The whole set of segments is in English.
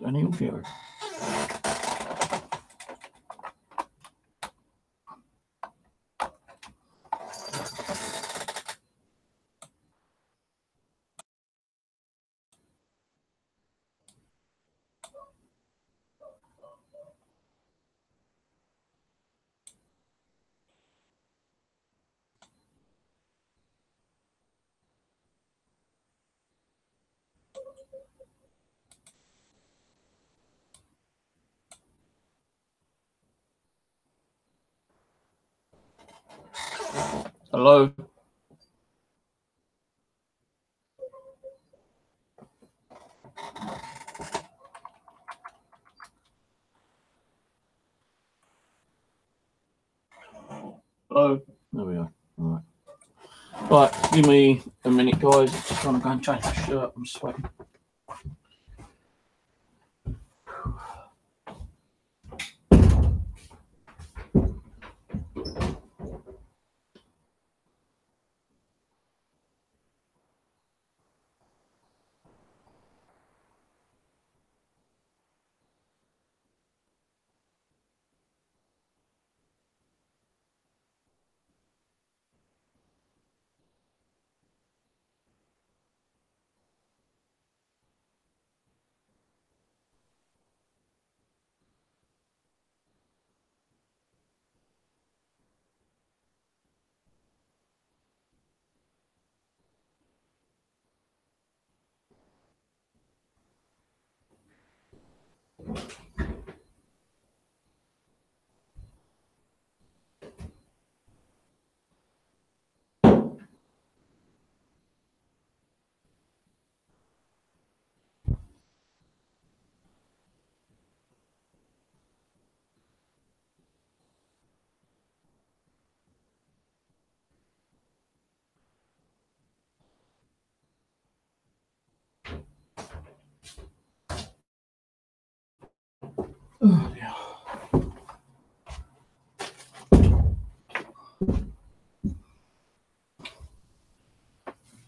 Any audio? Hello. Hello. There we are. All right. Right. Give me a minute, guys. Just trying to go and change my shirt. I'm sweating. Oh, yeah.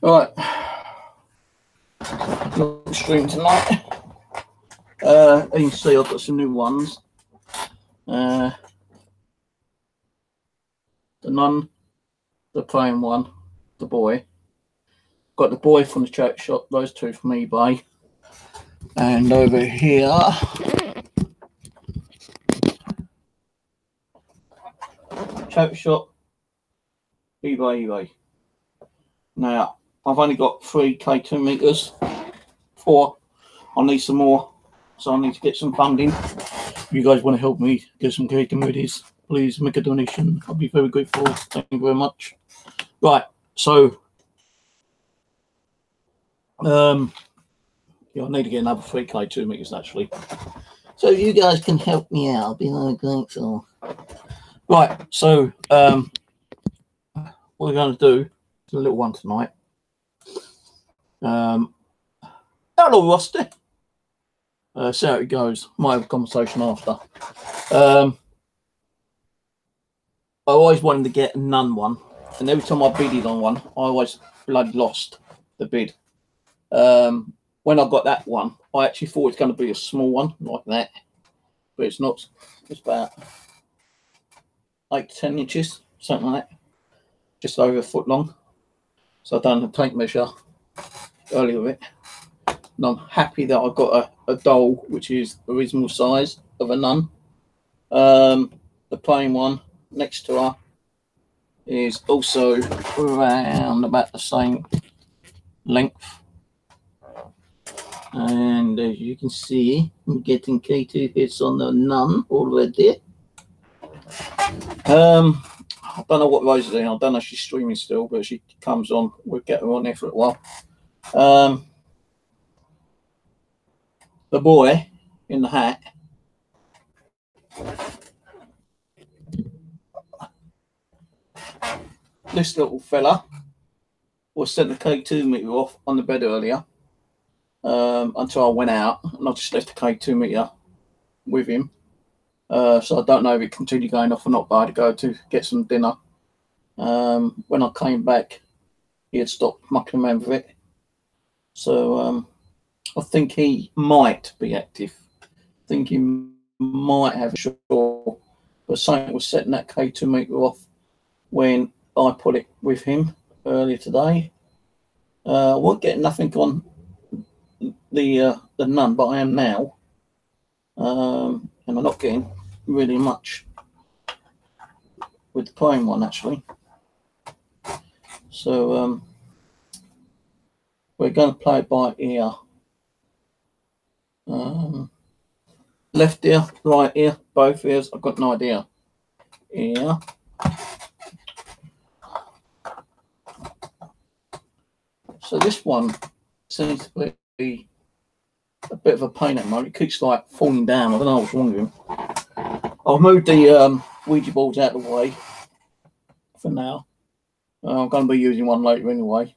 Right. Not stream tonight. You can see I've got some new ones. The nun, the praying one, the boy. Got the boy from the church shop, those two from eBay. And over here, church shop, eBay. Now, I've only got 3 K2 meters, 4. I need some more, so I need to get some funding. If you guys want to help me get some K2 meters, please make a donation. I'll be very grateful. Thank you very much. Right, so yeah, I need to get another 3 K2 meters actually. So if you guys can help me out, I'll be very grateful. Right, so what we're going to do is a little one tonight. Hello, Rusty. See how it goes. Might have a conversation after. I always wanted to get a nun one, and every time I bidded on one, I always bloody lost the bid. When I got that one, I actually thought it's going to be a small one like that, but it's not. It's about 8 to 10 inches, something like that, just over a foot long. So I've done a tape measure earlier with it, and I'm happy that I got a doll which is a reasonable size of a nun. The plain one next to her is also around about the same length. And as you can see, I'm getting K2 hits on the nun already. I don't know what Rose is doing. I don't know if she's streaming still, but she comes on. We'll get her on there for a while. The boy in the hat. This little fella was sent the K2 meter off on the bed earlier. Until I went out, and I just left the K2 meter with him. So I don't know if it continued going off or not, but I had to go to get some dinner. When I came back, he had stopped mucking around with it. So I think he might be active. I think he might have a sure, but something was setting that K2 meter off when I put it with him earlier today. I won't get nothing on the nun, but I am now, and I'm not getting really much with the prime one actually. So we're going to play it by ear. Left ear, right ear, both ears. I've got no idea. Ear. So this one seems to be a bit of a pain at the moment. It keeps like falling down. I don't know what's wrong with him. I've moved the Ouija boards out of the way for now. I'm going to be using one later anyway.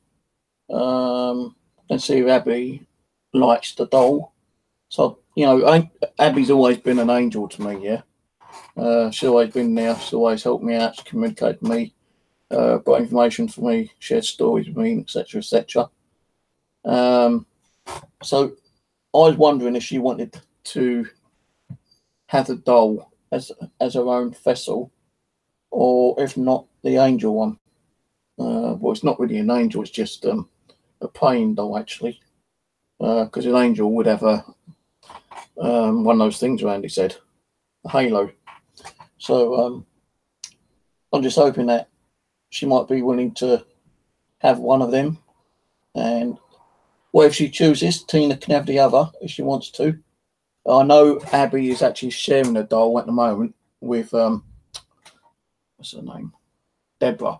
And see if Abby likes the doll. So, you know, Abby's always been an angel to me, yeah. She's always been there. She's always helped me out. She communicated with me, got information for me, shared stories with me, etc., etc. So I was wondering if she wanted to have the doll as her own vessel, or if not, the angel one. Well, it's not really an angel, it's just a plain doll, actually. Because an angel would have one of those things around its head, a halo. So I'm just hoping that she might be willing to have one of them. And well, if she chooses, Tina can have the other if she wants to. I know Abby is actually sharing a doll at the moment with what's her name? Deborah.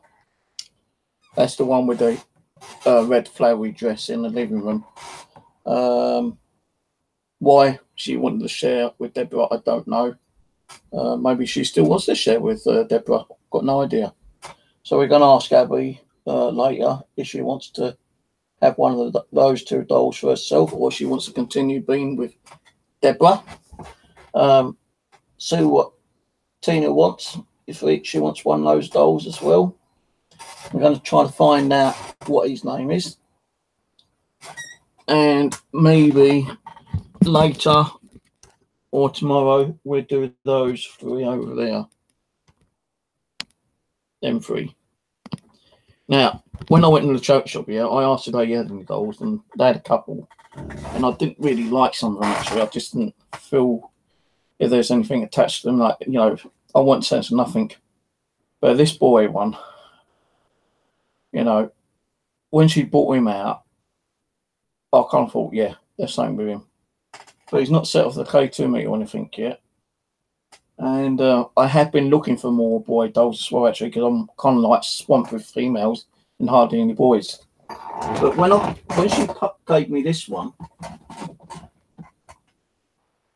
That's the one with the red flowery dress in the living room. Why she wanted to share with Deborah, I don't know. Maybe she still wants to share with Deborah. Got no idea. So we're going to ask Abby later if she wants to have one of those two dolls for herself, or she wants to continue being with Deborah. See what Tina wants. If she wants one of those dolls as well. I'm going to try to find out what his name is. And maybe later or tomorrow we'll do those three over there. Them three. Now, when I went in the choke shop, yeah, I asked if they had any dolls, and they had a couple. And I didn't really like some of them, actually. I just didn't feel if there's anything attached to them. Like, you know, I won't sense nothing. But this boy one, you know, when she brought him out, I kind of thought, yeah, there's something with him. But he's not set off the K2 meter or anything yet. And I have been looking for more boy dolls as well, actually, because I'm kind of like swamped with females and hardly any boys. But when she gave me this one,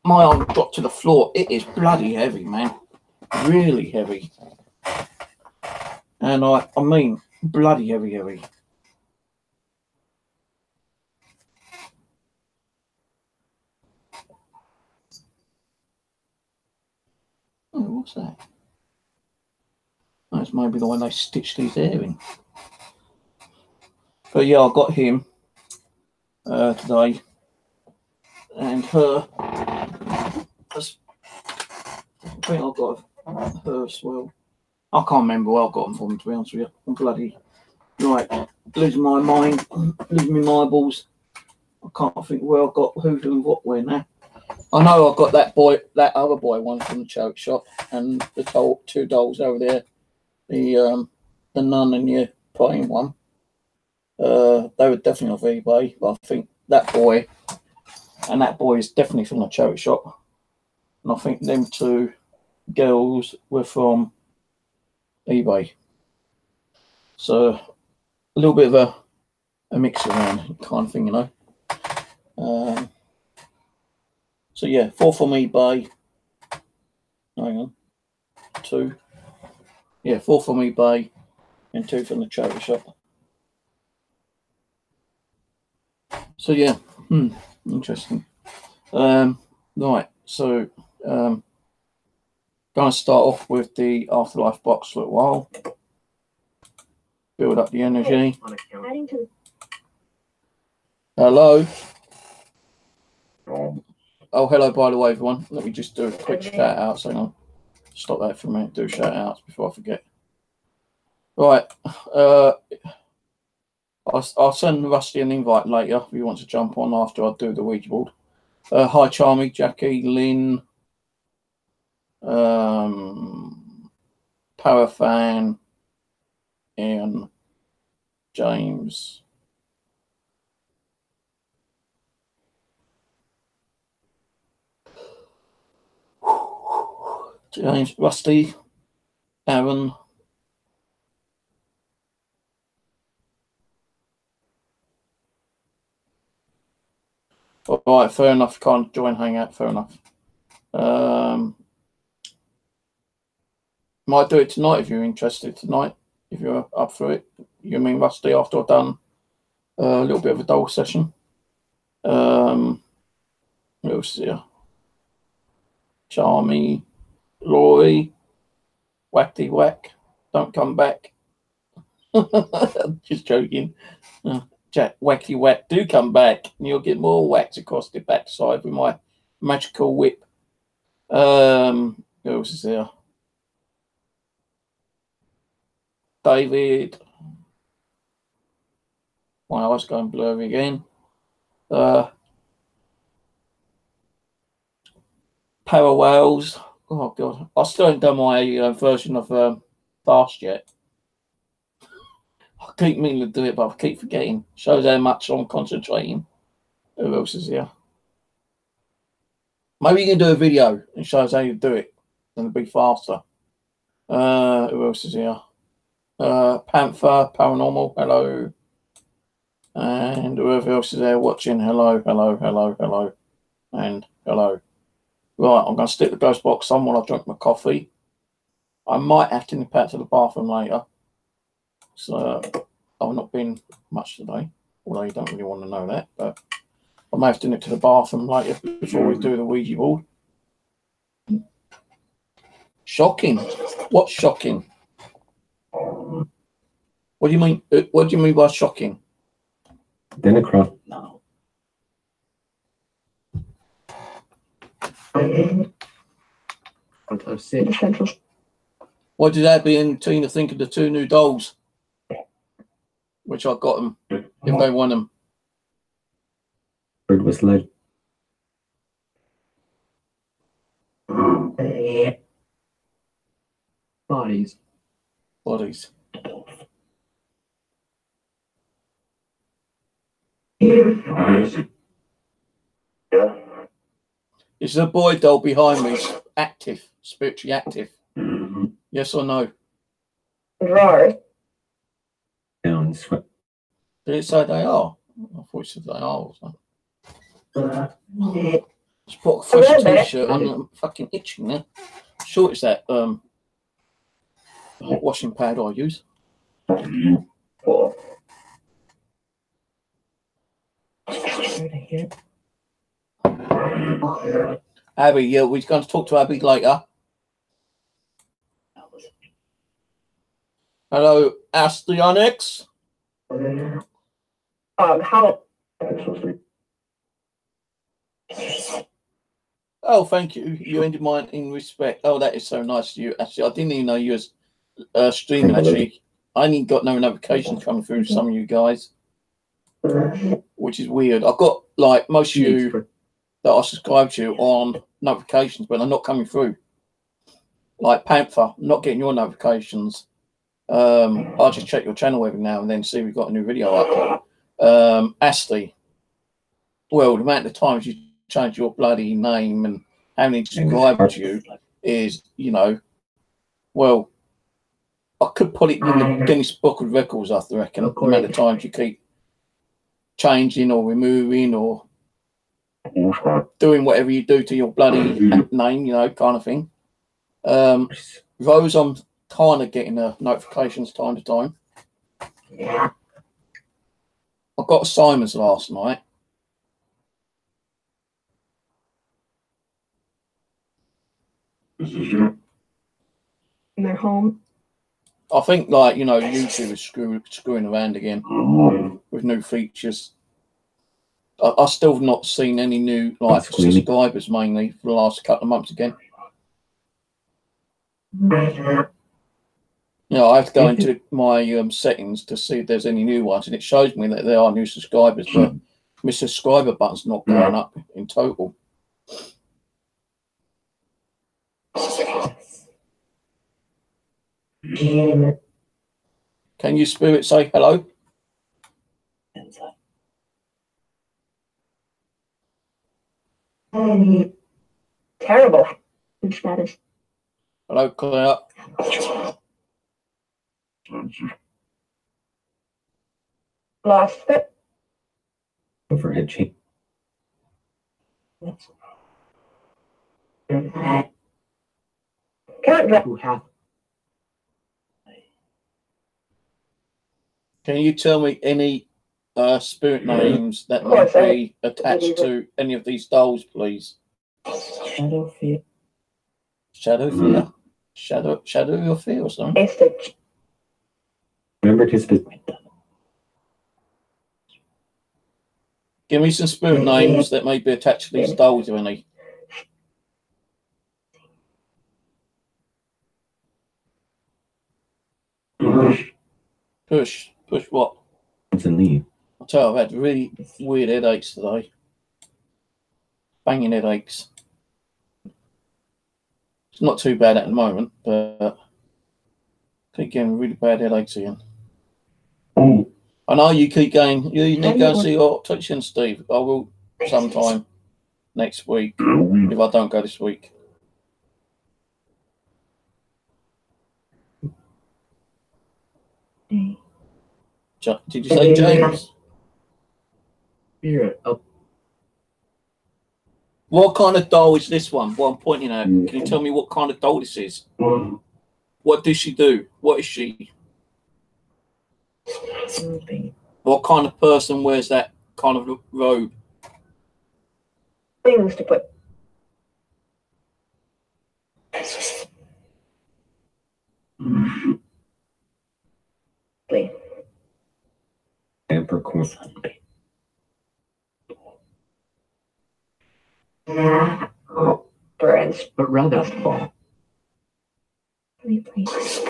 my arm dropped to the floor. It is bloody heavy, man. Really heavy. And I mean, bloody heavy. Oh, what's that? That's maybe the one they stitched his hair in. But yeah, I got him today. And her, I think I got her as well. I can't remember where I got them from, to be honest with you. I'm bloody, like, losing my mind, losing my eyeballs. I can't think where I got who doing what where now. I know I got that other boy one from the choke shop, and the two dolls over there, the nun and the praying one. They were definitely off eBay, but I think that boy and that boy is definitely from the choke shop. And I think them two girls were from eBay. So a little bit of a mix around kind of thing, you know. So yeah, 4 from eBay. Hang on. 2. Yeah, 4 from eBay and 2 from the charity shop. So yeah, interesting. Right, so going to start off with the Afterlife box for a while. Build up the energy. Hello. Oh, hello, by the way, everyone. Let me just do a quick shout out. So I'll stop that for a minute. Do shout outs before I forget. Right. I'll send Rusty an invite later if he wants to jump on after I do the Ouija board. Hi, Charmy, Jackie, Lynn, Parafan, Ian, James. James, Rusty, Aaron. All right, fair enough. Can't join Hangout. Fair enough. Might do it tonight if you're interested tonight. If you're up for it. You mean Rusty after I've done a little bit of a dole session. What else here? Charmy, Laurie, Wacky Whack. Don't come back. Just joking. Jack, Wacky Whack, do come back and you'll get more whacks across the backside with my magical whip. Who else is there? David. My eyes going blurry again. Power Whales. Oh god, I still haven't done my version of Fast yet. I keep meaning to do it, but I keep forgetting. Shows how much I'm concentrating. Who else is here? Maybe you can do a video and shows how you do it, and it'll be faster. Who else is here? Panther, Paranormal, hello. And whoever else is there watching, hello, hello, hello, hello, and hello. Right, I'm going to stick the ghost box on while I drink my coffee. I might have to nip out to the bathroom later. So I've not been much today, although you don't really want to know that. But I may have to nip to the bathroom later before we do the Ouija board. Shocking. What's shocking? What do you mean? What do you mean by shocking? Dinner crop. No. What did Abby and Tina think of the two new dolls? Which I got them if they want them. Bird was loud. Bodies. Bodies. Is the boy doll behind me active, spiritually active? Yes or no? Right. Down sweat. Did it say they are? I thought it said they are. Just put a fresh t-shirt on. I'm fucking itching now. Sure, it's that washing pad I use. Abby, yeah, we're going to talk to Abby later. Hello, Astyonics. How? Oh, thank you. You ended mine in respect. Oh, that is so nice of you. Actually, I didn't even know you was streaming, actually. I ain't got no notifications coming through from some of you guys, which is weird. I've got, like, most of you that I subscribe to on notifications, but they're not coming through. Like Panther, I'm not getting your notifications. I'll just check your channel every now and then, see if we've got a new video up. Asti, well, the amount of times you change your bloody name and how many subscribers you is, you know, well, I could put it in the Guinness Book of Records, I reckon, the amount of times you keep changing or removing or doing whatever you do to your bloody name, you know, kind of thing. Rose, I'm kind of getting notifications time to time. I got Simon's last night. home. I think, like, you know, YouTube is screwing around again with new features. I still have not seen any new, like, subscribers mainly for the last couple of months again. You know, I have to go into my settings to see if there's any new ones, and it shows me that there are new subscribers, but my subscriber button's not going up in total. Can you, Spirit, say hello? Terrible status. Hello, Claire. Lost it. Overhead chain. Can't drive. Can you tell me any spirit names that might be attached to any of these dolls, please? Shadow fear. Shadow fear. Shadow your fear or something? Stitch. Remember to speak. Give me some spirit names that may be attached to these dolls, if any. Push what? And leave. I'll tell you, I've had really weird headaches today. Banging headaches. It's not too bad at the moment, but I keep getting really bad headaches again. I know you keep going. You need to go and see your optician, Steve. I will sometime next week if I don't go this week. Did you say James? Spirit up. What kind of doll is this one? What I'm pointing at? Can you tell me what kind of doll this is? What does she do? What is she? Something. What kind of person wears that kind of robe? Things to put. Please. Amper corn. Brands. But rather fall. Please.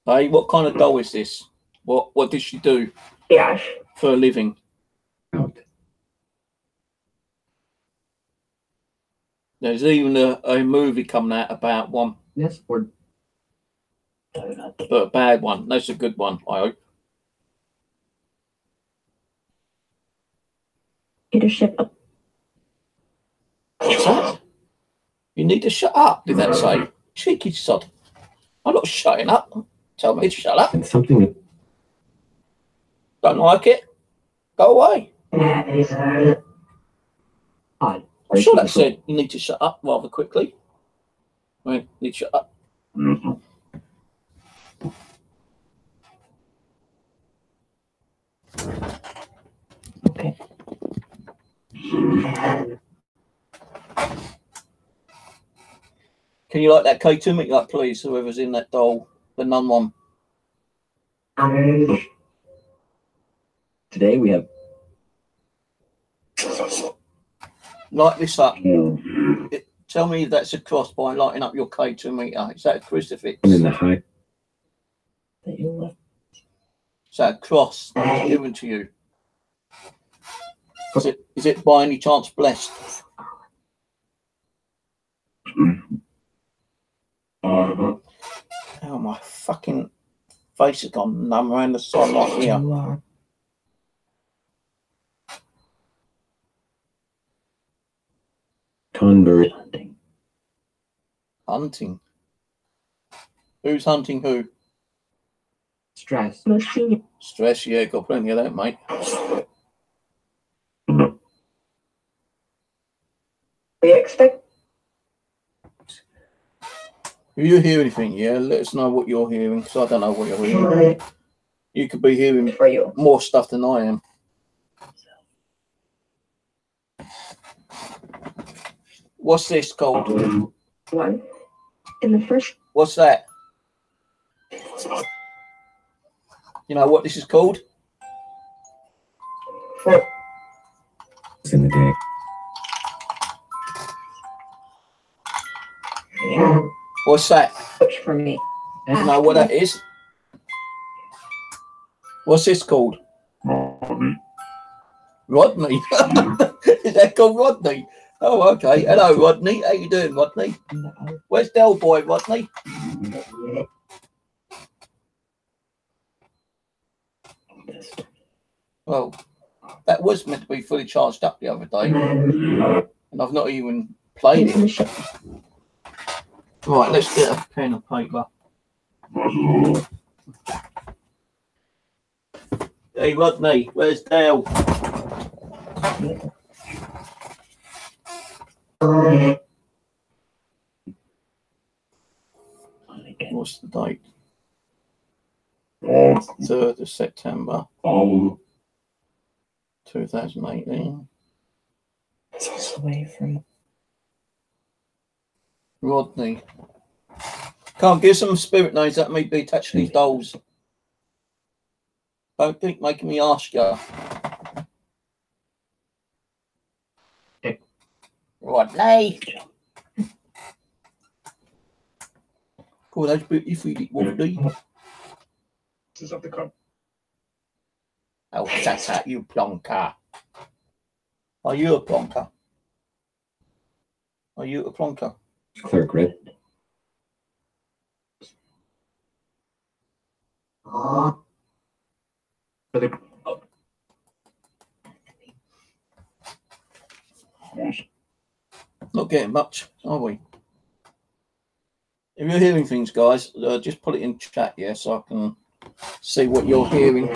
Hey, what kind of doll is this? What does she do Gosh. for a living? Out. There's even a movie coming out about one, Yes, or but a bad one. That's a good one, I hope. Leadership up. What's that? You need to shut up, did that say? Cheeky sod. I'm not shutting up. Tell me to shut up. And something. Don't like it? Go away. odd. I'm sure that said you need to shut up rather quickly. I mean, you need to shut up. Okay. Can you like that K2 meet up, please? Whoever's in that doll, the nun one. Today we have Light this up. Tell me if that's a cross by lighting up your K2 meter. Is that a crucifix? I'm in the high. that you left. Is that a cross given to you? Is it by any chance blessed? Oh, my fucking face has gone numb around the side like here. You are Tonbury. hunting. Hunting. Who's hunting who? Stress. Most senior. Stress, yeah, got plenty of that, mate. We expect. If you hear anything, yeah, let us know what you're hearing, because I don't know what you're hearing. You could be hearing For you. more stuff than I am. What's this called? One. In the first. What's that? You know what this is called? It's in the day. What's that? Which for me. You know what that is? What's this called? Rodney. Is that called Rodney? Oh, okay. Hello, Rodney. How you doing, Rodney? Where's Del Boy, Rodney? Well, that was meant to be fully charged up the other day, and I've not even played it. Right, let's get a pen and paper. Hey, Rodney, where's Dale? What's the date? 3rd of September 2018. It's away from. Rodney. Can't give some spirit names that may be attached to these dolls. Don't keep making me ask you. Rodney. Cool, that's beautiful, Rodney. This is up the cup. Oh, shut up, you plonker. Are you a plonker? Are you a plonker? Clerk red. Not getting much, are we? If you're hearing things, guys, just put it in chat, yeah, so I can see what you're hearing.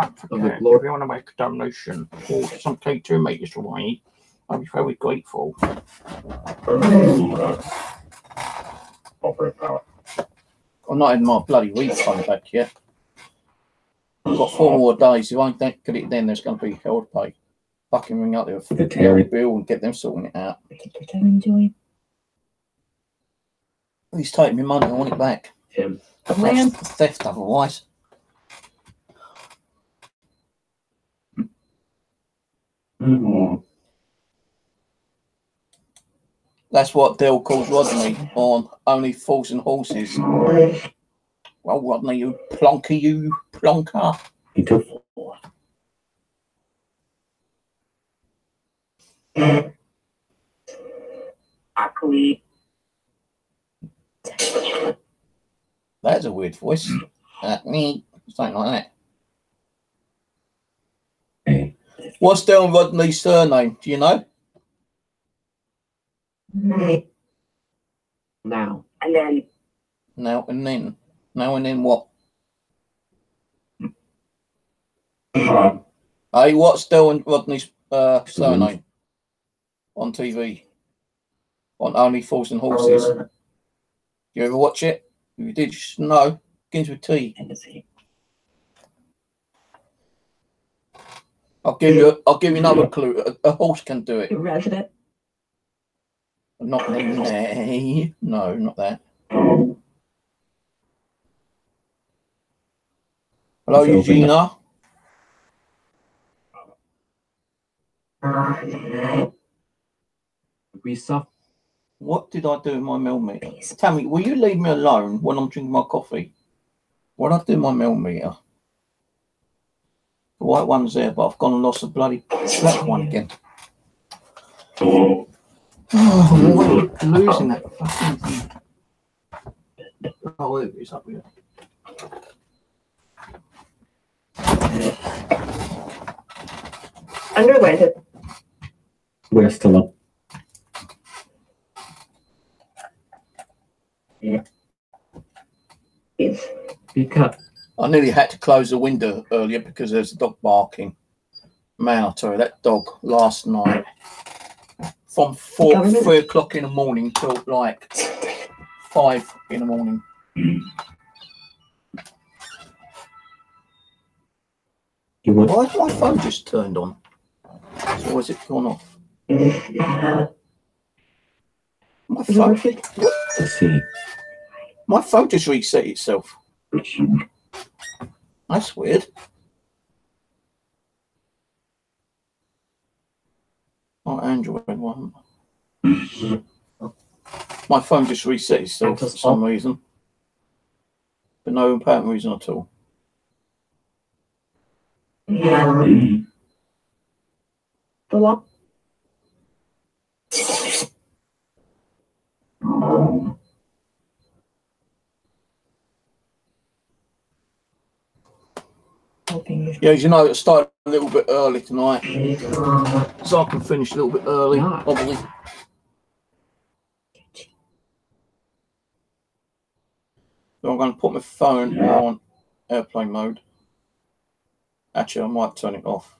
Don't forget, if you want to make a donation or some cake to make this away, I'll be very grateful. I've not had my bloody refund back yet. I've got 4 more days. If I don't get it then, there's going to be hell to pay. Fucking ring up there for the bill and get them sorting it out. Enjoy. He's taking me money. I want it back. That's theft otherwise. That's what Dale calls Rodney on Only Fools and Horses. Well, Rodney, you plonker, you plonker. He took 4. That's a weird voice. Me, something like that. Hey. What's Dale Rodney's surname? Do you know? Now. And then. Now and then. Now and then what? Hey, what's Dale Rodney's surname on TV? On Only Fools and Horses. You ever watch it? If you did, you should know. Begins with T. I'll give you another clue. A horse can do it. Resident. Not me. No, not that. Hello, Eugenia. We saw. What did I do in my millimeter? Tammy, will you leave me alone when I'm drinking my coffee? What did I do in my millimeter? The white one's there, but I've gone and lost the bloody black one again. Oh, I'm losing that fucking thing. Oh, it's up here. Underlined. We're still up. Because I nearly had to close the window earlier because there's a dog barking. Man, I tell you, that dog last night from 3 o'clock in the morning till like 5 in the morning. Why is my phone just turned on? So was it gone off? My phone. Let's see. My phone just reset itself. That's weird. My Android one. My phone just reset itself for some reason. For no apparent reason at all. The lock. Yeah, as you know, it started a little bit early tonight, so I can finish a little bit early, probably. So I'm going to put my phone on airplane mode. Actually, I might turn it off.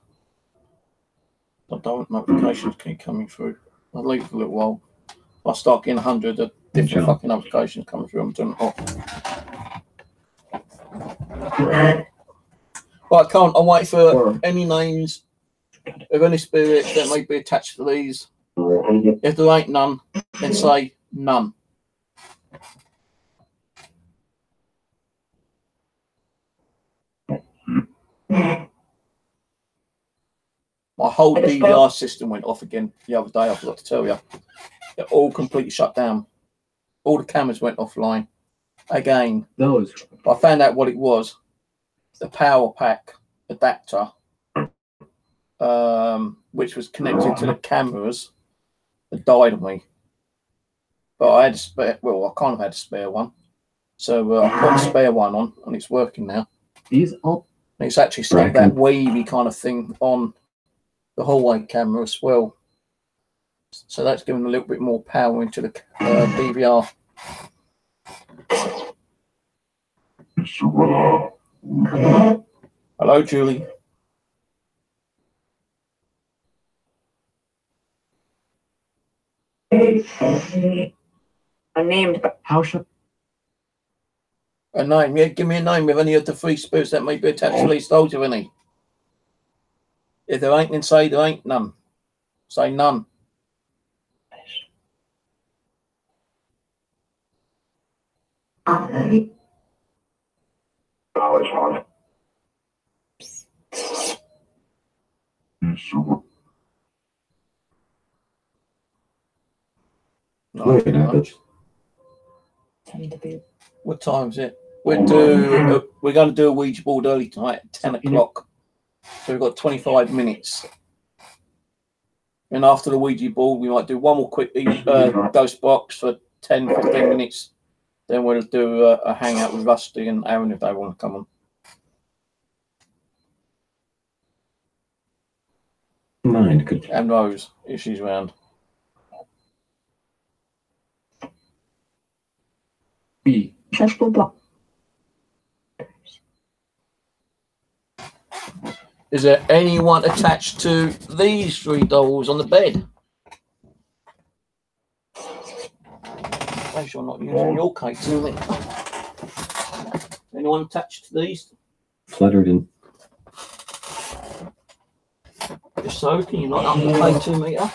I don't want notifications keep coming through. I'll leave it for a little while. If I start getting 100 of different fucking notifications coming through, I'm turning it off. Right, Colin, I'm waiting for any names of any spirits that may be attached to these. If there ain't none, then say none. My whole DVR system went off again the other day, I forgot to tell you. It all completely shut down. All the cameras went offline. Again. I found out what it was. The power pack adapter, which was connected to the cameras, that died on me. But I had a spare, well, I kind of had a spare one. So I put a spare one on and it's working now. It's actually stuck that wavy kind of thing on the hallway camera as well. So that's giving a little bit more power into the DVR. Hello, Julie. I'm named. How should A name, yeah, give me a name of any of the three spirits that may be attached to these. Told you any. If there ain't, then say there ain't none. Say none. No, what time is it? We're going to do a Ouija board early tonight at 10 o'clock. So we've got 25 minutes. And after the Ouija board, we might do one more quick ghost box for 10, 15 minutes. Then we'll do a hangout with Rusty and Aaron if they want to come on. And Rose, if she's around. Is there anyone attached to these three dolls on the bed? You're not using your cake, is it? Anyone attached to these? Fluttered in. If so, can you light up the cake 2 meter?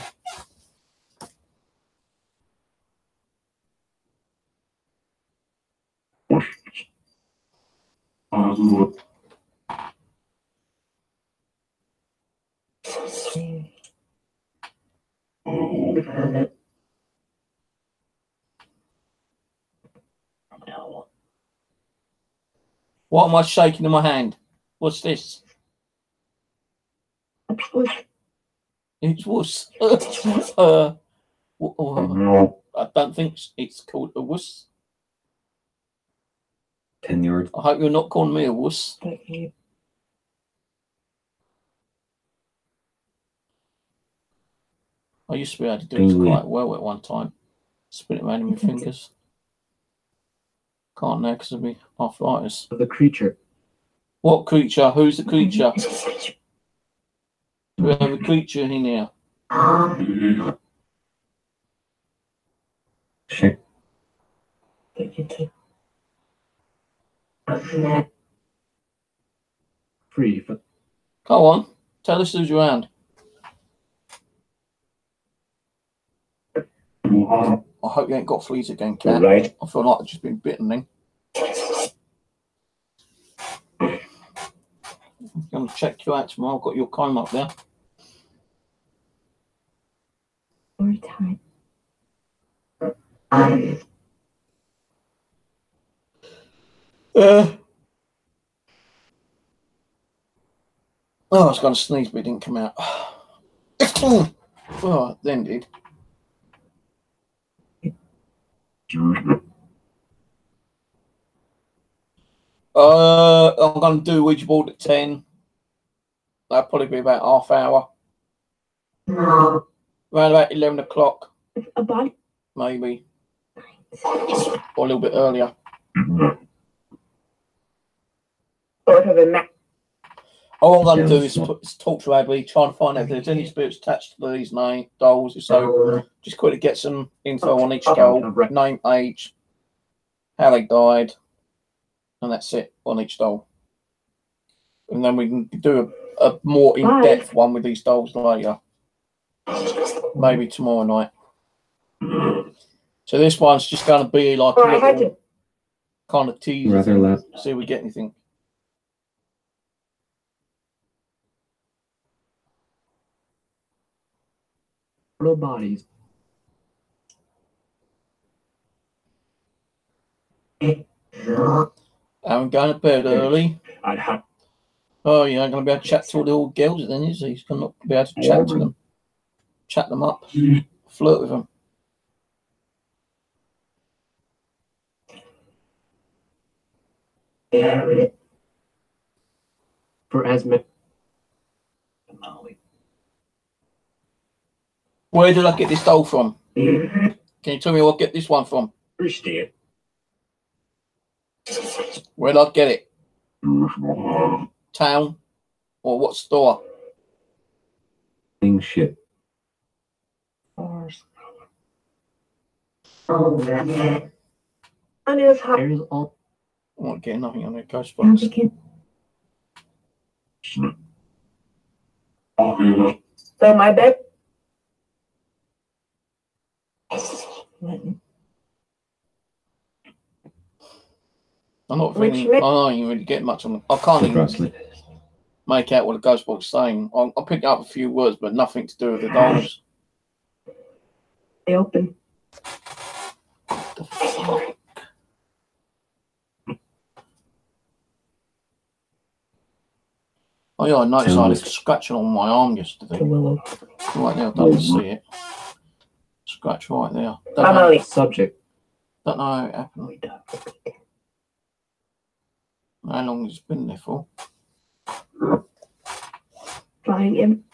What am I shaking in my hand? What's this? It's wuss. I don't think it's called a wuss. 10 yards. I hope you're not calling me a wuss. I used to be able to do this quite well at one time. Spin it around in my fingers. Can't now because of my arthritis. the creature? What creature? Who's the creature? Do we have a creature in here? Check. Free. Go on. Tell us who's around. I hope you ain't got fleas again, Cat. Right. I feel like I've just been bitten then. I'm going to check you out tomorrow. I've got your comb up there. More time. Oh, I was going to sneeze, but it didn't come out. Oh, it then did. I'm going to do Ouija board at 10. That'll probably be about half hour. Around about 11 o'clock. A body? Maybe. Or a little bit earlier. All I'm going to do is talk to Abby, try and find out if there's any spirits attached to these dolls. So just quickly get some info on each doll, name, age, how they died, and that's it on each doll. And then we can do a more in-depth one with these dolls later. Maybe tomorrow night. So this one's just going to be like a little kind of tease. See if we get anything. Little bodies. I'm going to bed early. Oh, you ain't going to be able to chat to all the old girls then, is he? He's going to be able to chat to them. Chat them up. Flirt with them. For Esme. Where did I get this doll from? Can you tell me where I get this one from? Where did I get it? Town? Or what store? Thing shit. Stars. And it's hot. There's all. I won't get nothing on it. GhostBox. So my bed. I'm not even really getting much on it. I can't even make out what the GhostBox is saying. I'll pick up a few words, but nothing to do with the dolls. They open. The fuck? Oh yeah, I noticed I had a scratching on my arm yesterday. Right now, I don't see it. Scratch right there. Subject. Don't know how it happened. How long has it been there for? Flying in.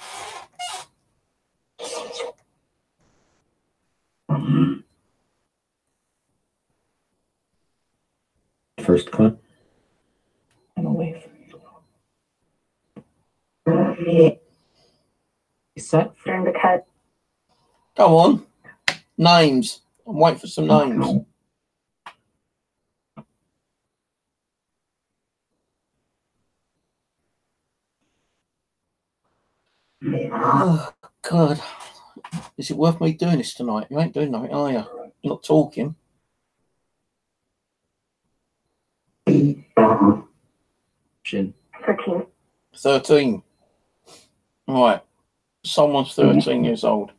First cut. I'm away from you. You set? During the cut. Come on. Names. I'm waiting for some names. Oh, God. Is it worth me doing this tonight? You ain't doing nothing, are you? You're not talking. 13. 13. Right. Someone's 13 years old.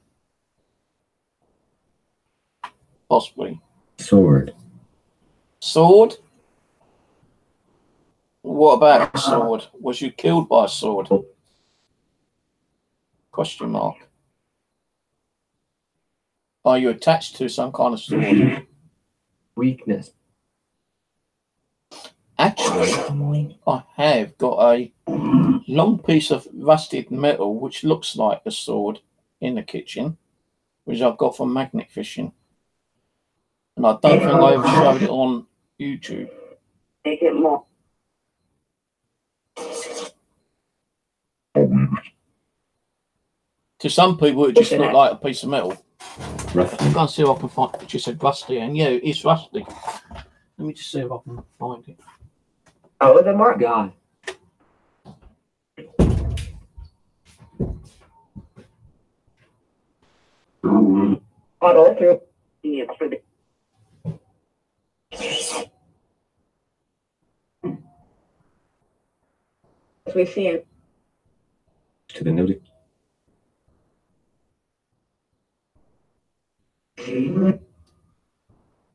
Possibly. Sword. Sword? What about a sword? Was you killed by a sword? Question mark. Are you attached to some kind of sword? Weakness. Actually, I have got a long piece of rusted metal which looks like a sword in the kitchen, which I've got from magnet fishing. And I don't think I ever showed it on YouTube. Make it more. To some people, it just looked like a piece of metal. Rusty. I can't see if I can find it. It just said rusty, and yeah, it's rusty. Let me just see if I can find it. Oh, is it more? God. Bottle through. Yeah, for the as we see it. To the noted.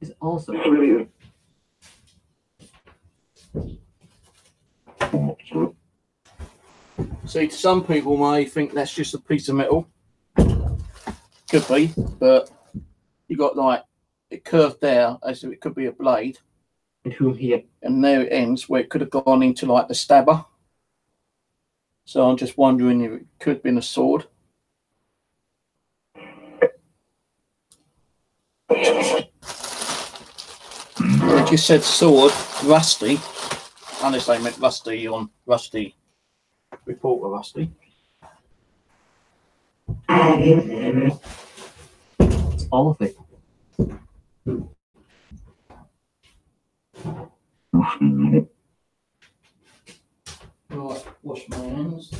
Is also See, some people may think that's just a piece of metal. Could be, but you got like it curved there as if it could be a blade, and whom he and there it ends where it could have gone into like the stabber. So I'm just wondering if it could have been a sword. It just said sword, rusty, unless they meant rusty on rusty. Reporter rusty. it's all of it. Right, wash my hands.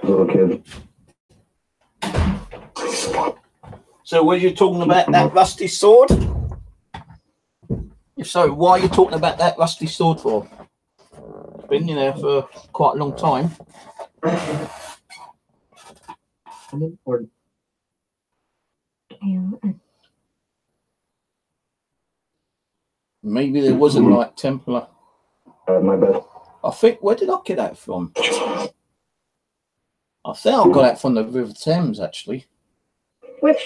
Little kid. So were you talking about that rusty sword? If so, why are you talking about that rusty sword for? It's been in there for quite a long time. An important Maybe there was a Knight Templar. My best. I think, where did I get that from? I think I got that from the River Thames, actually. With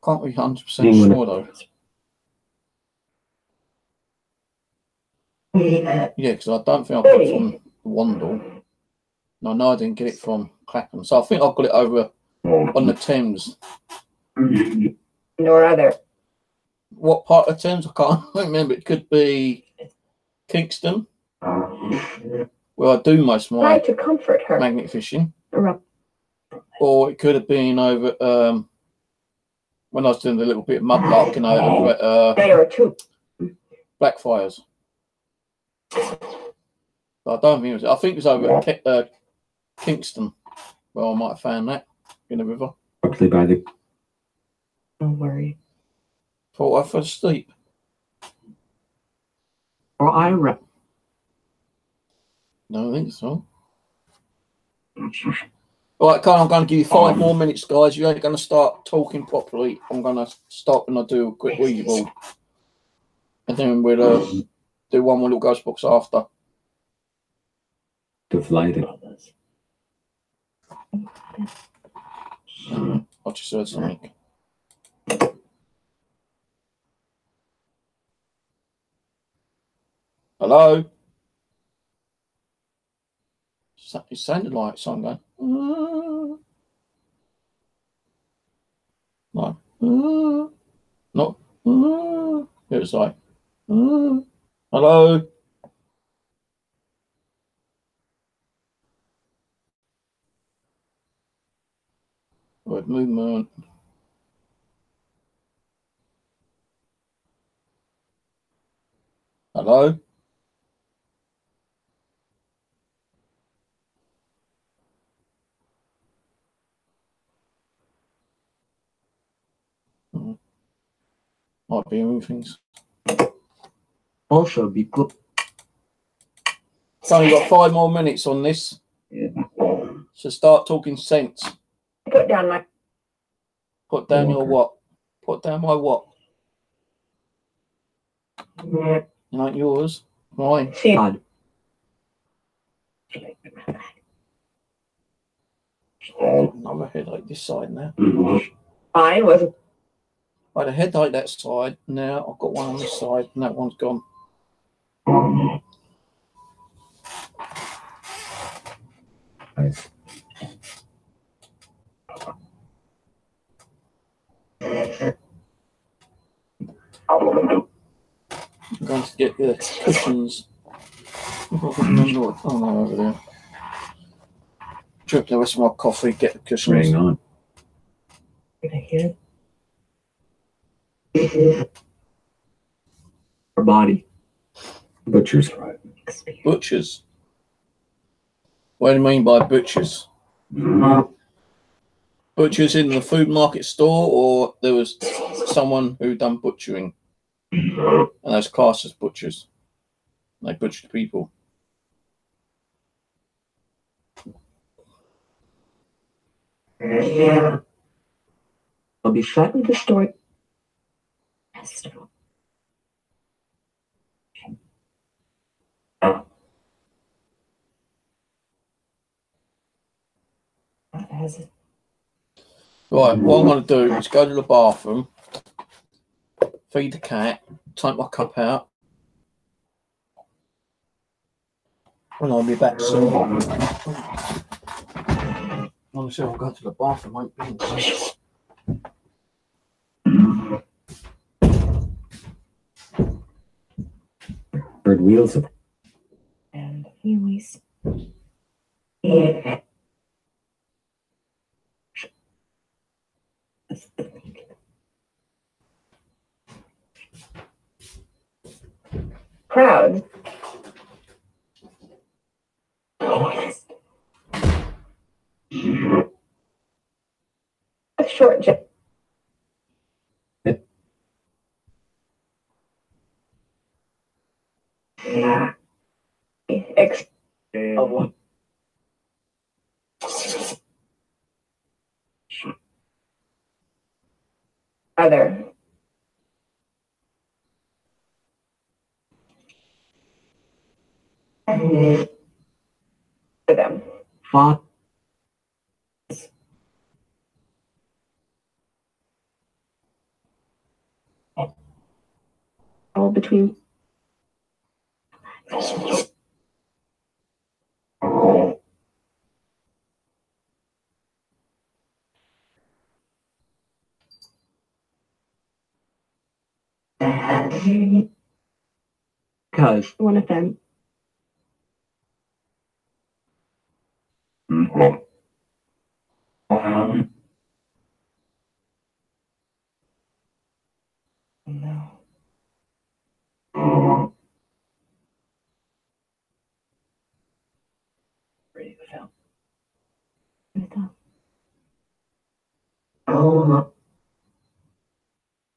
Can't be 100% sure, though. Yeah, because I don't think I got it from Wandle. No, I didn't get it from Clapham. So I think I got it over on the Thames. nor other. What part of the Thames? I can't remember. It could be Kingston, where I do most of Try my to comfort her. magnet fishing. Rub. Or it could have been over when I was doing a little bit of mudlarking over Day or two. Blackfriars. But I don't think it was. I think it was over at Kingston. Well, I might have found that in the river. Roughly by the. Don't worry. Thought I fell asleep. or Ira. Don't think so. All right, Carl, I'm going to give you 5 more minutes, guys. You ain't going to start talking properly. I'm going to stop when I do a quick Ouija board. And then we'll do one more little ghost box after. Deflated. I just heard something. Hello? It sounded like something going. No. No. It was like. Hello? Word movement. Hello? Might be hearing things. Also be good. It's only got 5 more minutes on this. Yeah. So start talking sense. Put down my. Put down your what? Put down my what? It ain't yours. Mine. See. God. Another headache this side now. Mine was. I had a headache that side. Now I've got one on this side and that one's gone. Nice. I'm going to get the cushions. If I can remember what. Oh no, over there. Drink the rest of my coffee, get the cushions. Hang on. Did I hear? Her body. Butcher's. Butchers. What do you mean by butchers? Butchers in the food market store, or there was someone who done butchering, and those classed as butchers. They butchered people. I'll be slightly distorted. Right, what I'm going to do is go to the bathroom, feed the cat, take my cup out, and I'll be back soon. Honestly, I'll go to the bathroom, won't be. Heard wheels of. And anyways. Yeah. Crowd. A short jump. Yeah. Oh, Other. For them. fuck. All between. Because One of them. No. ready to film.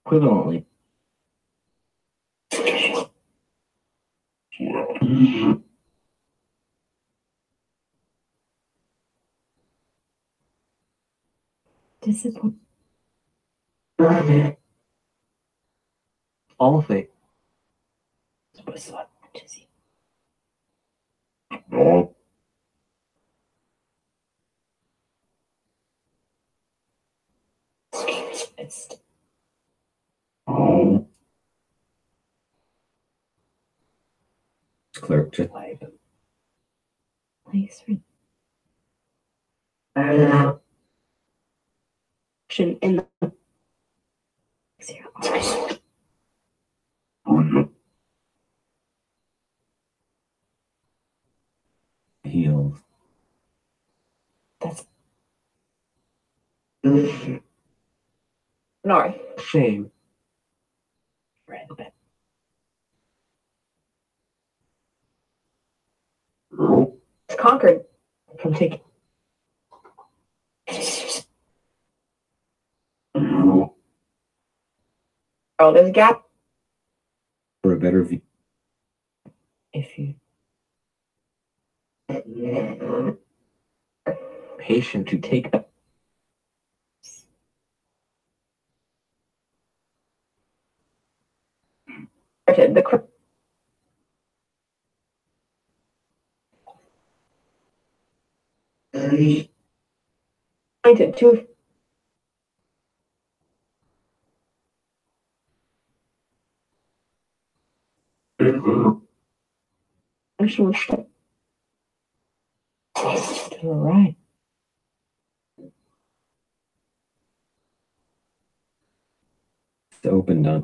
Equivalently. Discipline. All of it. It's Clerk just. place for in the zero. Heels. That's north. Shame. Red. It's conquered from taking. Oh, there's a gap. For a better view. If you Patient to take the started the pointed to actual step to the right. It's opened on.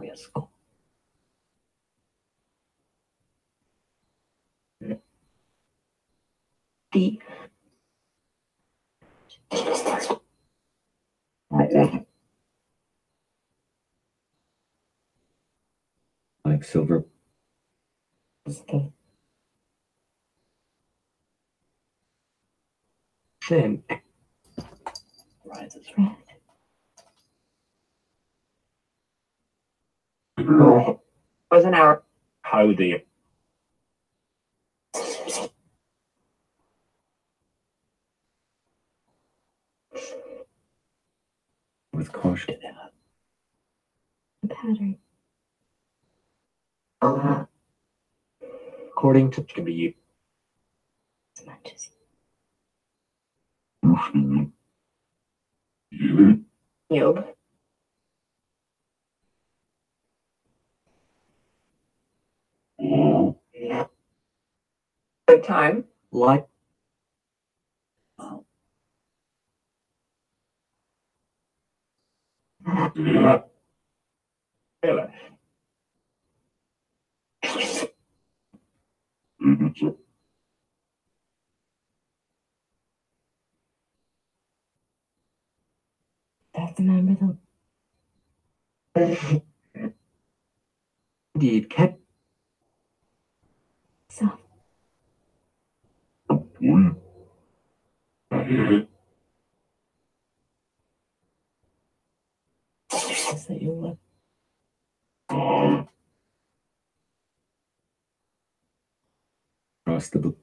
The like silver. Then Right, that's right. Was an hour. how do you With caution. Pattern. according to can be used As much as Yob. Good time. like That's the number though. indeed kept So is that you look Across the blue.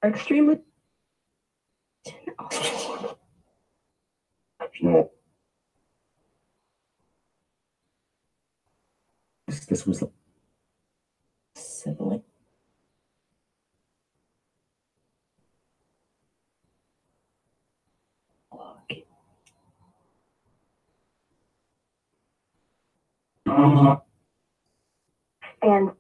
extremely This was sibling. Okay. And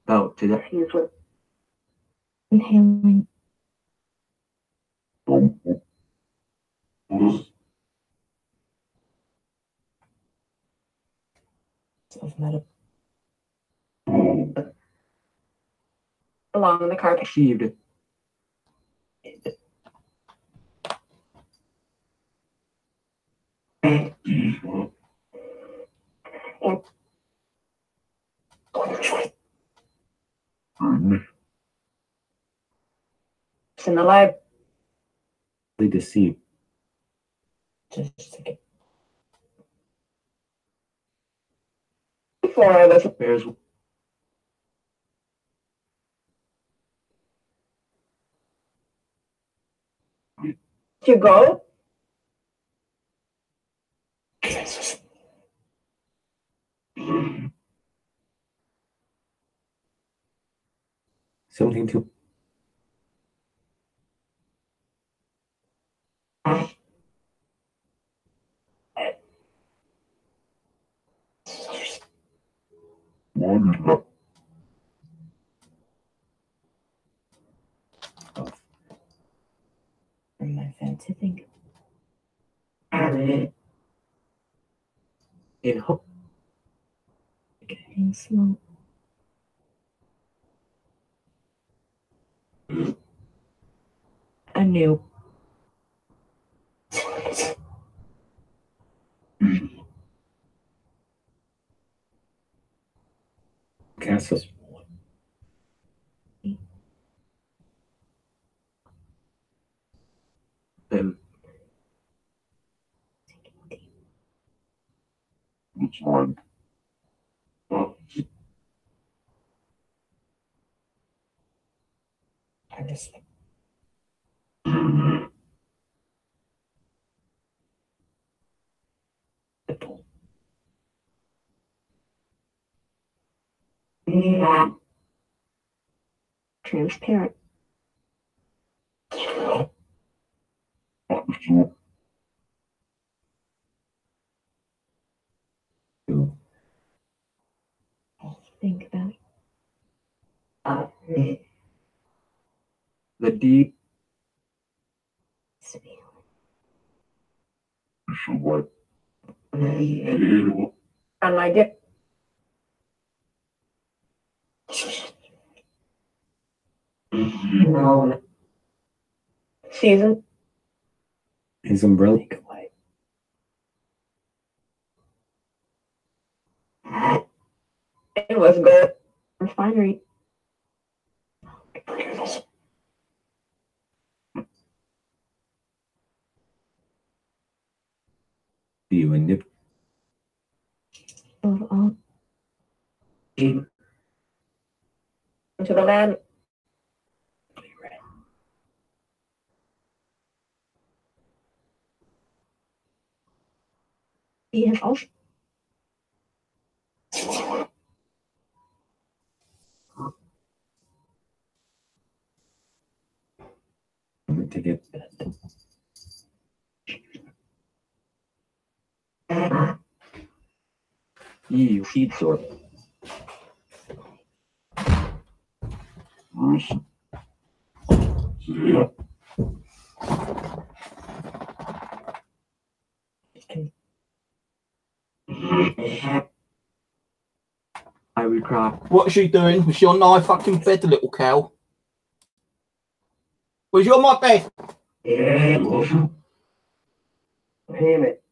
about to that usually inhaling. Of meta along the carpet. achieved It's in the lab. they deceived. Just a second. Before I was bears to go. Something to From my fancy thing. in hope Getting slow. I knew. castle. them I just transparent. Think about the deep it. I like it. Season. His umbrella. It was good. Refinery. Do you and Nip? Overall. To the land. He has also. To get You feed sort. I will cry. What's she doing? Was she on my fucking bed, the little cow? Was you on my bed? Damn it.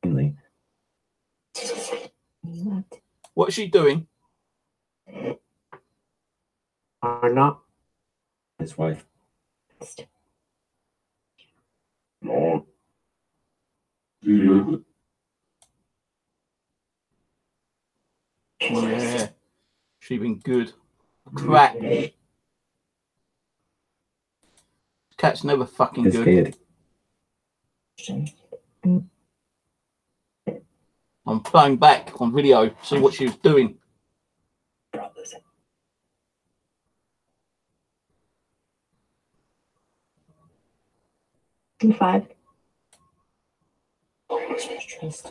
Finley. What's she doing? Are not. His wife. No. Yeah. She been good. Crap. Cat's never fucking His good. head. I'm playing back on video, see what she was doing. And 5.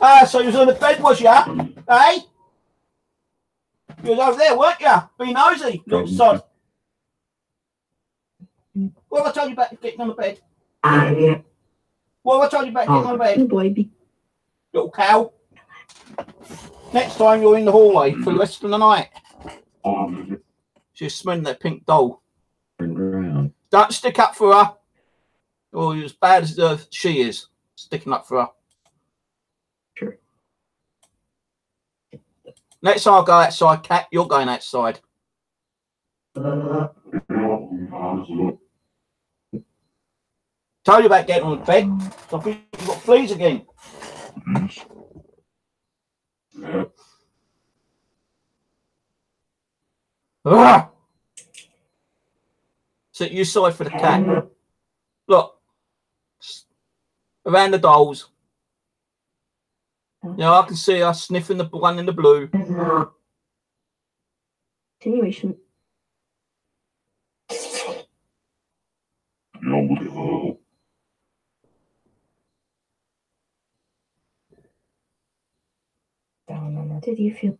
Ah, so you was on the bed, was ya? Eh? You was over there, weren't ya? Be nosy, little sod. What have I told you about getting on the bed? What have I told you about getting on the bed? Good boy. Be Little cow. Next time you're in the hallway for the rest of the night. She's smelling that pink doll. Turned around. Don't stick up for her. Or you're as bad as she is, sticking up for her. Sure. Next time I go outside, Cat, you're going outside. Told you about getting on the bed. So I think you've got fleas again. Ah! So you side for the cat. Look. Around the dolls. You know, I can see her sniffing the one in the blue. continuation. Did you feel?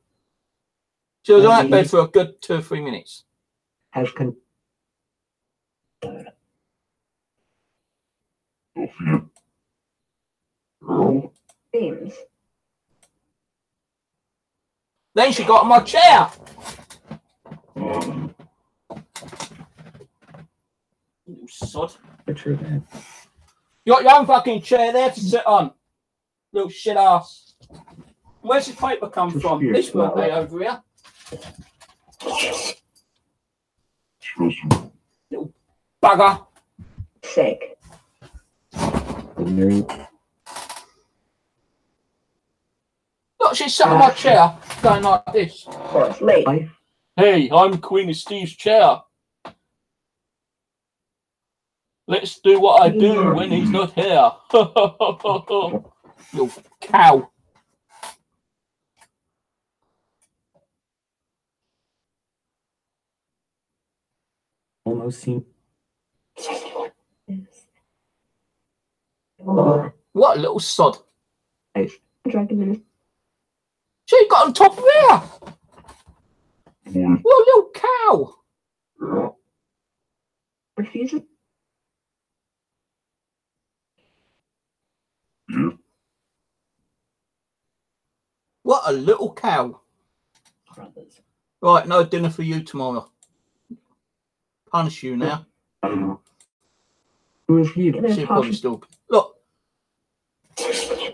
She was on that bed for a good 2 or 3 minutes. Has Themes. Then she got on my chair. You sod. Picture of that. You got your own fucking chair there to sit on. Little shit ass. Where's the paper come from? This won't be over here. Little bugger. Sick. Look, she's sat on my chair going like this. Or it's late. Hey, I'm Queen of Steve's chair. Let's do what I do when he's not here. You cow. Almost seen. What a little sod. Dragon minute. She got on top of here. What a little cow! Refusing? What a little cow! Brothers. Right, no dinner for you tomorrow. Punish you now. Who is he? She'll probably still look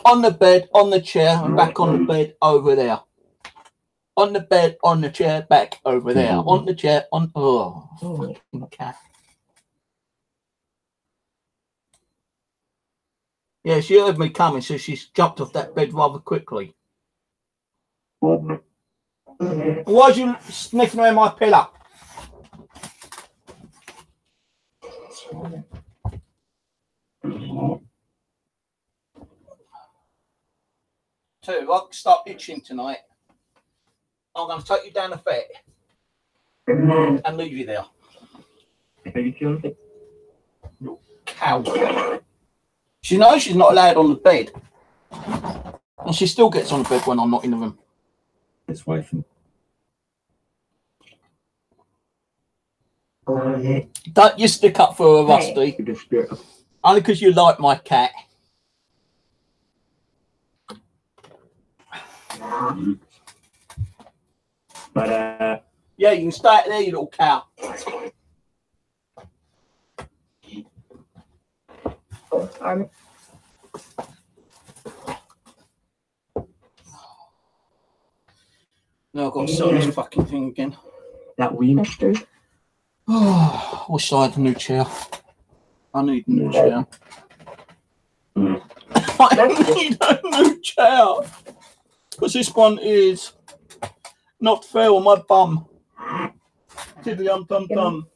on the bed, on the chair, and back on the bed over there. On the bed, on the chair, back over there. On the chair, on fucking cat. Yeah, she heard me coming, so she's jumped off that bed rather quickly. Why'd you sniffing around my pillow? Tell you what, start itching tonight. I'm going to take you down the vet and leave you there. Are you feeling it? Cow. She knows she's not allowed on the bed. And she still gets on the bed when I'm not in the room. His wife. Don't you stick up for her, Rusty. The spirit of Only because you like my cat. But Yeah, you can stay out there, you little cow. Arm. No, I've got to sell this fucking thing again. that weed. Esther. Oh, I wish I had a new chair. I need a new chair. I need a new chair. Because this one is not fair on my bum. Tiddly dum dum.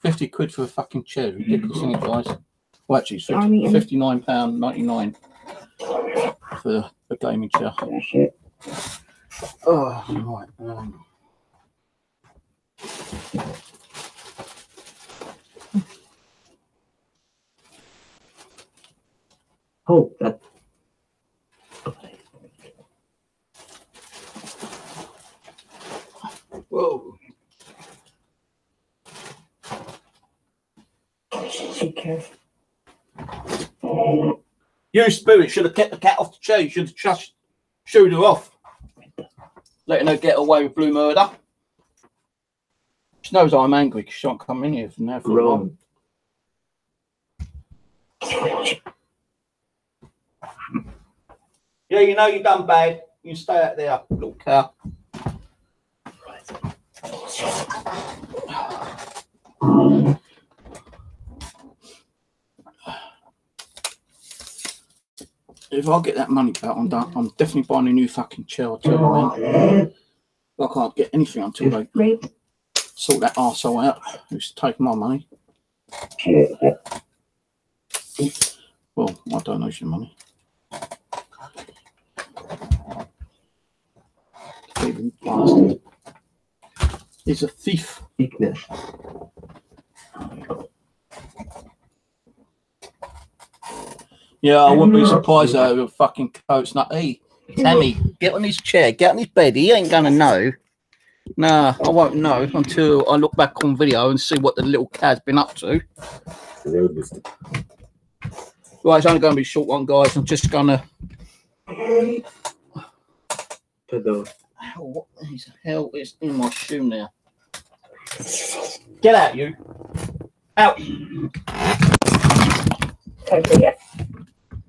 50 quid for a fucking chair. Ridiculous, isn't it, guys? Well, actually, it's £59.99 for a gaming chair. Oh, right. Oh, that. Whoa. Be careful. You, Spirit, should have kept the cat off the chair. You should have just shooed her off. Letting her get away with blue murder. She knows I'm angry because she won't come in here from now for a while. Yeah, you know you done bad. You stay out there, little cow. If I get that money back, I'm done. I'm definitely buying a new fucking chair. I'll tell you, man. I can't get anything until they Rape. sort that arsehole out who's taking my money. Well, I don't know your money. Thieving bastard. He's a thief. Weakness. Yeah, I wouldn't be surprised though if a fucking coach not. Hey, Tammy, get on his chair, get on his bed. He ain't gonna know. Nah, I won't know until I look back on video and see what the little cat's been up to. Right, it's only gonna be a short one, guys. I'm just gonna. To the. What the hell is in my shoe now? Get out, you! Out! Okay,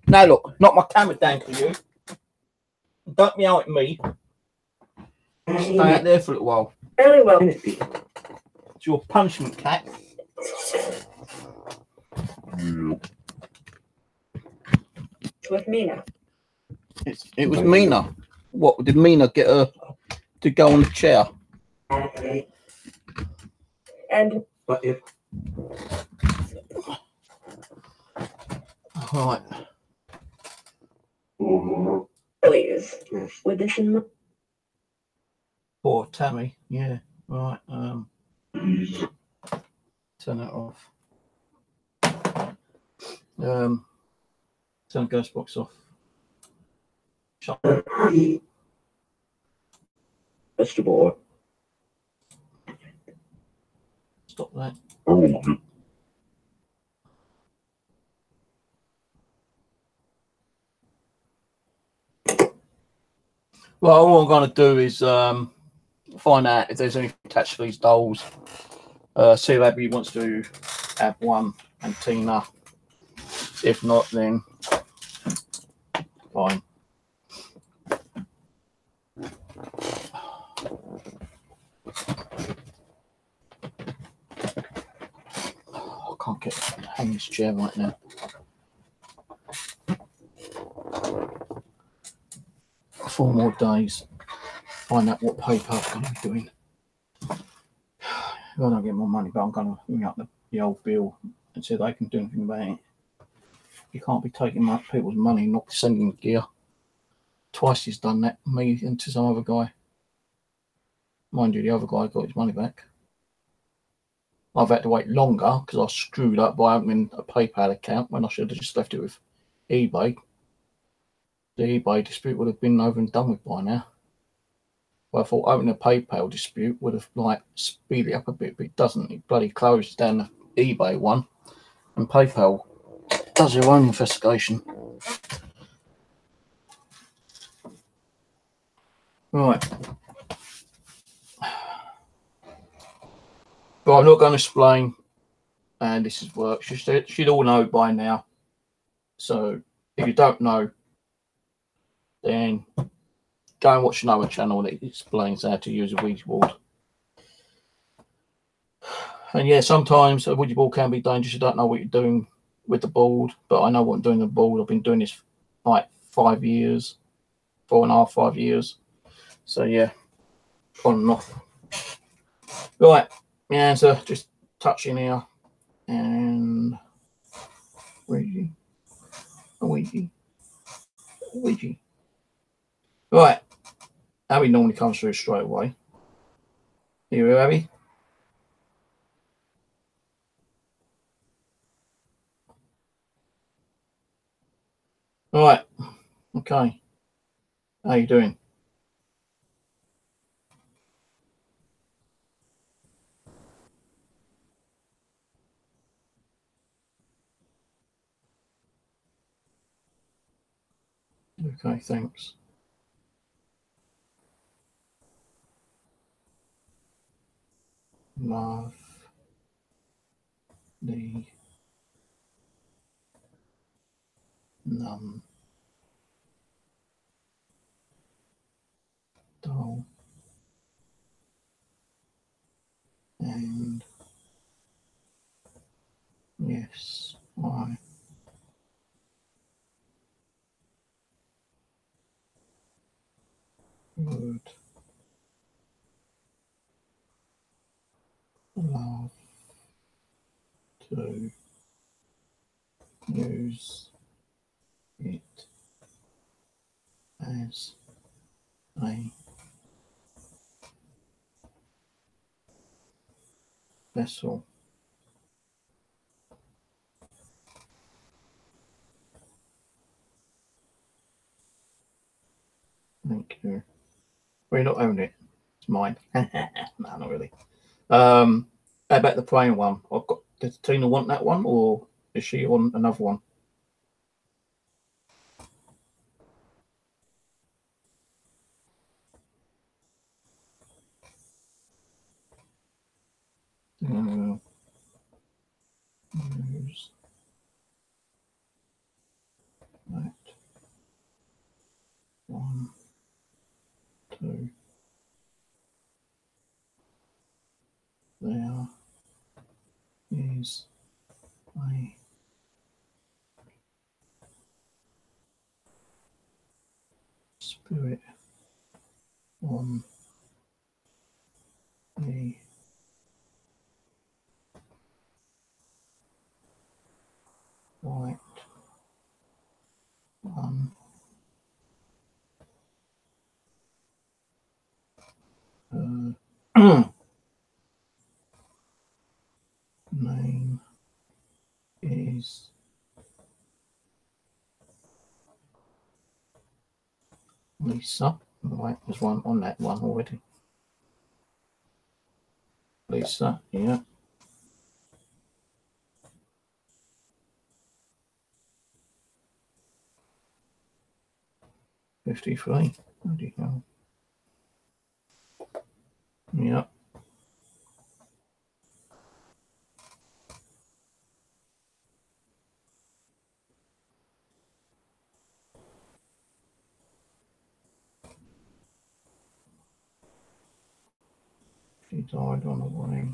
Now look, knock my camera down for you. Don't meow at me. Stay out there for a little while. Fairly well. It's your punishment, cat. It's with Mina. It was Mina. What did Mina get her to go on the chair? And But if. Right. please, with this in mind. Poor Tammy. Yeah. Right. Turn that off. Turn GhostBox off. Vegetable oil. Stop that. Well, all I'm going to do is find out if there's anything attached to these dolls. See if Abby wants to have one and Tina. If not, then fine. I can't get hang this chair right now. Four more days. Find out what paper I'm going to be doing. I don't get more money, but I'm going to ring up the old bill and see if they can do anything about it. You can't be taking people's money and not sending them gear. Twice he's done that, me and to some other guy. Mind you, the other guy got his money back. I've had to wait longer because I screwed up by opening a PayPal account when I should have just left it with eBay. The eBay dispute would have been over and done with by now. But I thought opening a PayPal dispute would have like speeded it up a bit, but it doesn't. It bloody closes down the eBay one, and PayPal does their own investigation. Right. But I'm not going to explain, and this is work. You should all know by now. So if you don't know, then go and watch another channel that explains how to use a Ouija board. And yeah, sometimes a Ouija board can be dangerous. You don't know what you're doing with the board, but I know what I'm doing with the board. I've been doing this like 5 years, 4.5, 5 years. So yeah, on and off. Right, yeah, so just touching here and Ouija. Right, Abby normally comes through straight away. Here, Abby. Right, okay. How you doing? Okay, thanks. Love the doll and yes, I would love to use it as a vessel. Thank you. Well, you not own it. It's mine. No, not really. How about the plain one? I've got. Does Tina want that one, or is she on another one? Use that one, 2. There is a spirit on the white one. Name is Lisa. Right, there's one on that one already. Lisa, yeah. $53. Bloody hell. Yeah. She died on the way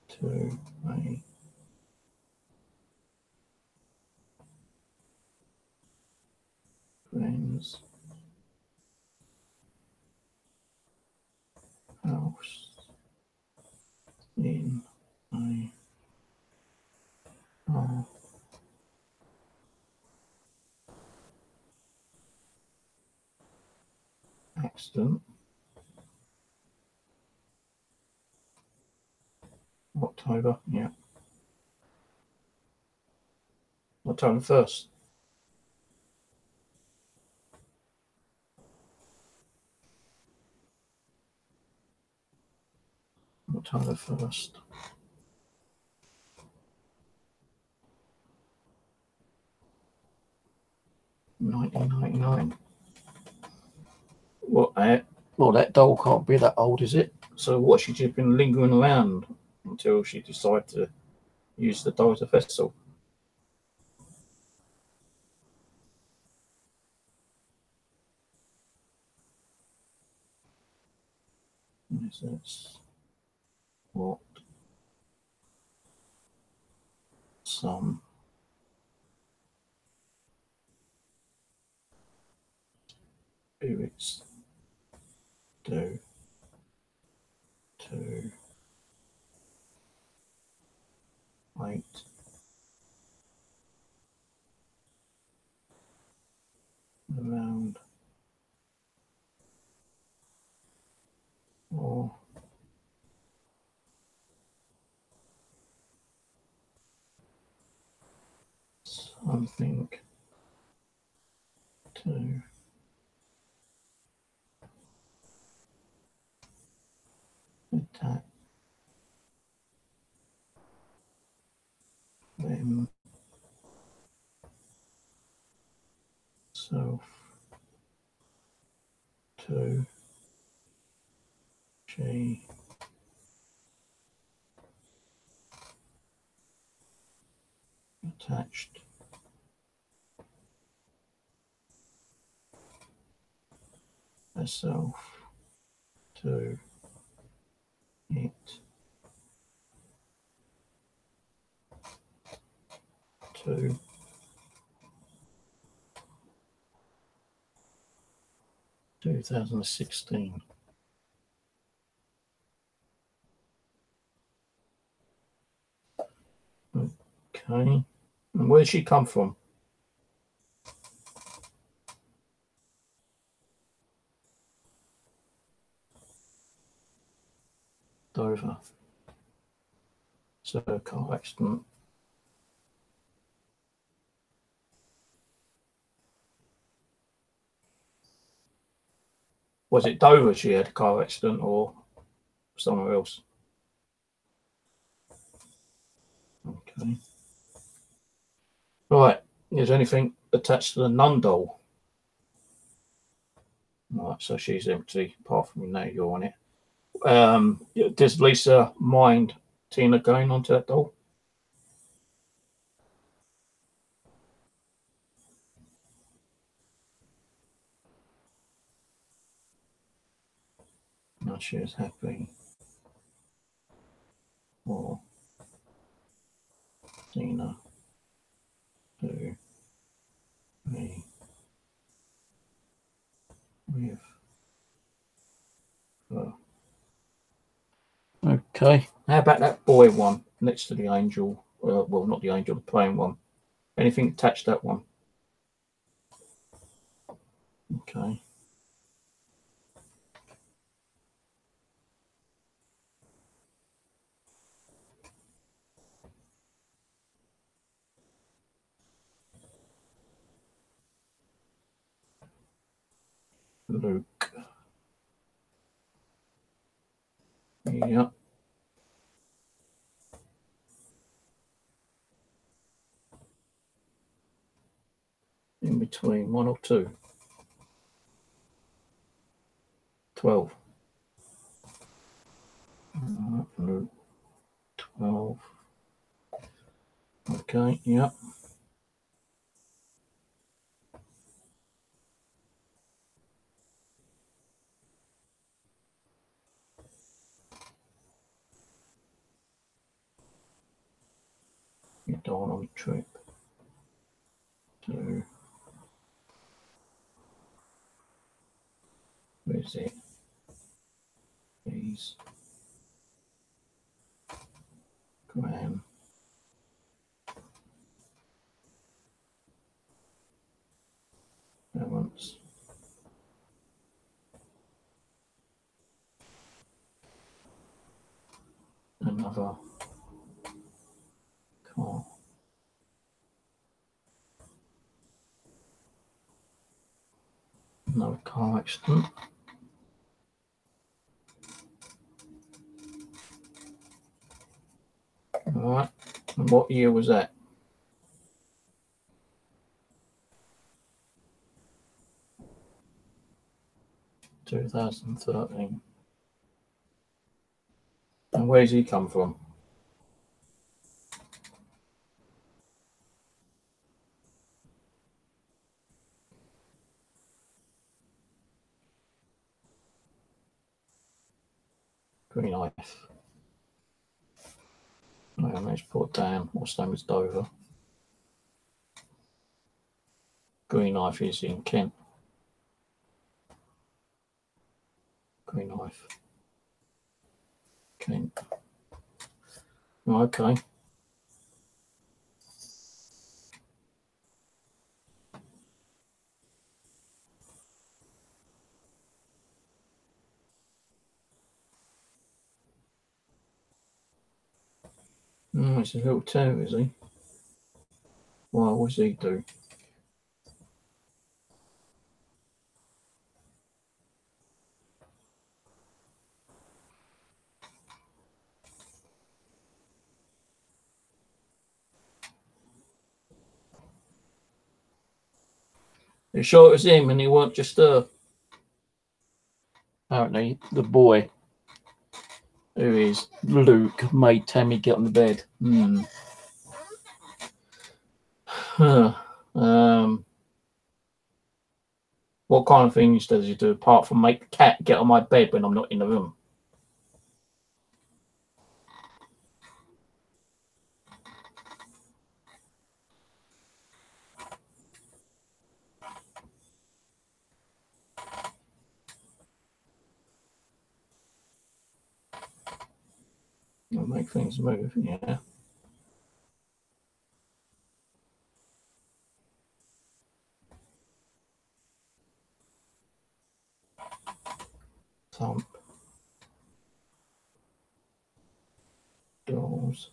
to a friend's house in a car accident. October, yeah. October 1st. October 1st. 1999. What that? Well, that doll can't be that old, is it? So what, she's just been lingering around until she decided to use the doll as a vessel? Yes, that's what some spirits do to wait around or something to attack themselves to she attached herself to it to 2016. Okay. And where did she come from? Dover. So a car accident. Was it Dover she had a car accident or somewhere else? Okay. Right. Is anything attached to the nun doll? Right, so she's empty, apart from now you're on it. Does Lisa mind Tina going onto that doll? No, she is happy for Tina to be with her. Okay. How about that boy one next to the angel? Well, not the angel, the playing one. Anything attached to that one? Okay. Luke. Yep. In between 1 or 2. 12. Luke. 12. Okay, yep. You're going on a trip to, where's it? These grandparents. Another car. Another car accident. Alright, and what year was that? 2013. And where's he come from? Green Knife. Well, let's put down, what's name is Dover. Green Knife is in Kent. Green Knife. Kent. Okay. It's a little town, is he? Why, what does he do? You sure it was him and he weren't just apparently the boy who is Luke made Tammy get on the bed. What kind of things does he do apart from make the cat get on my bed when I'm not in the room? It'll make things move, yeah. Thump. Doors.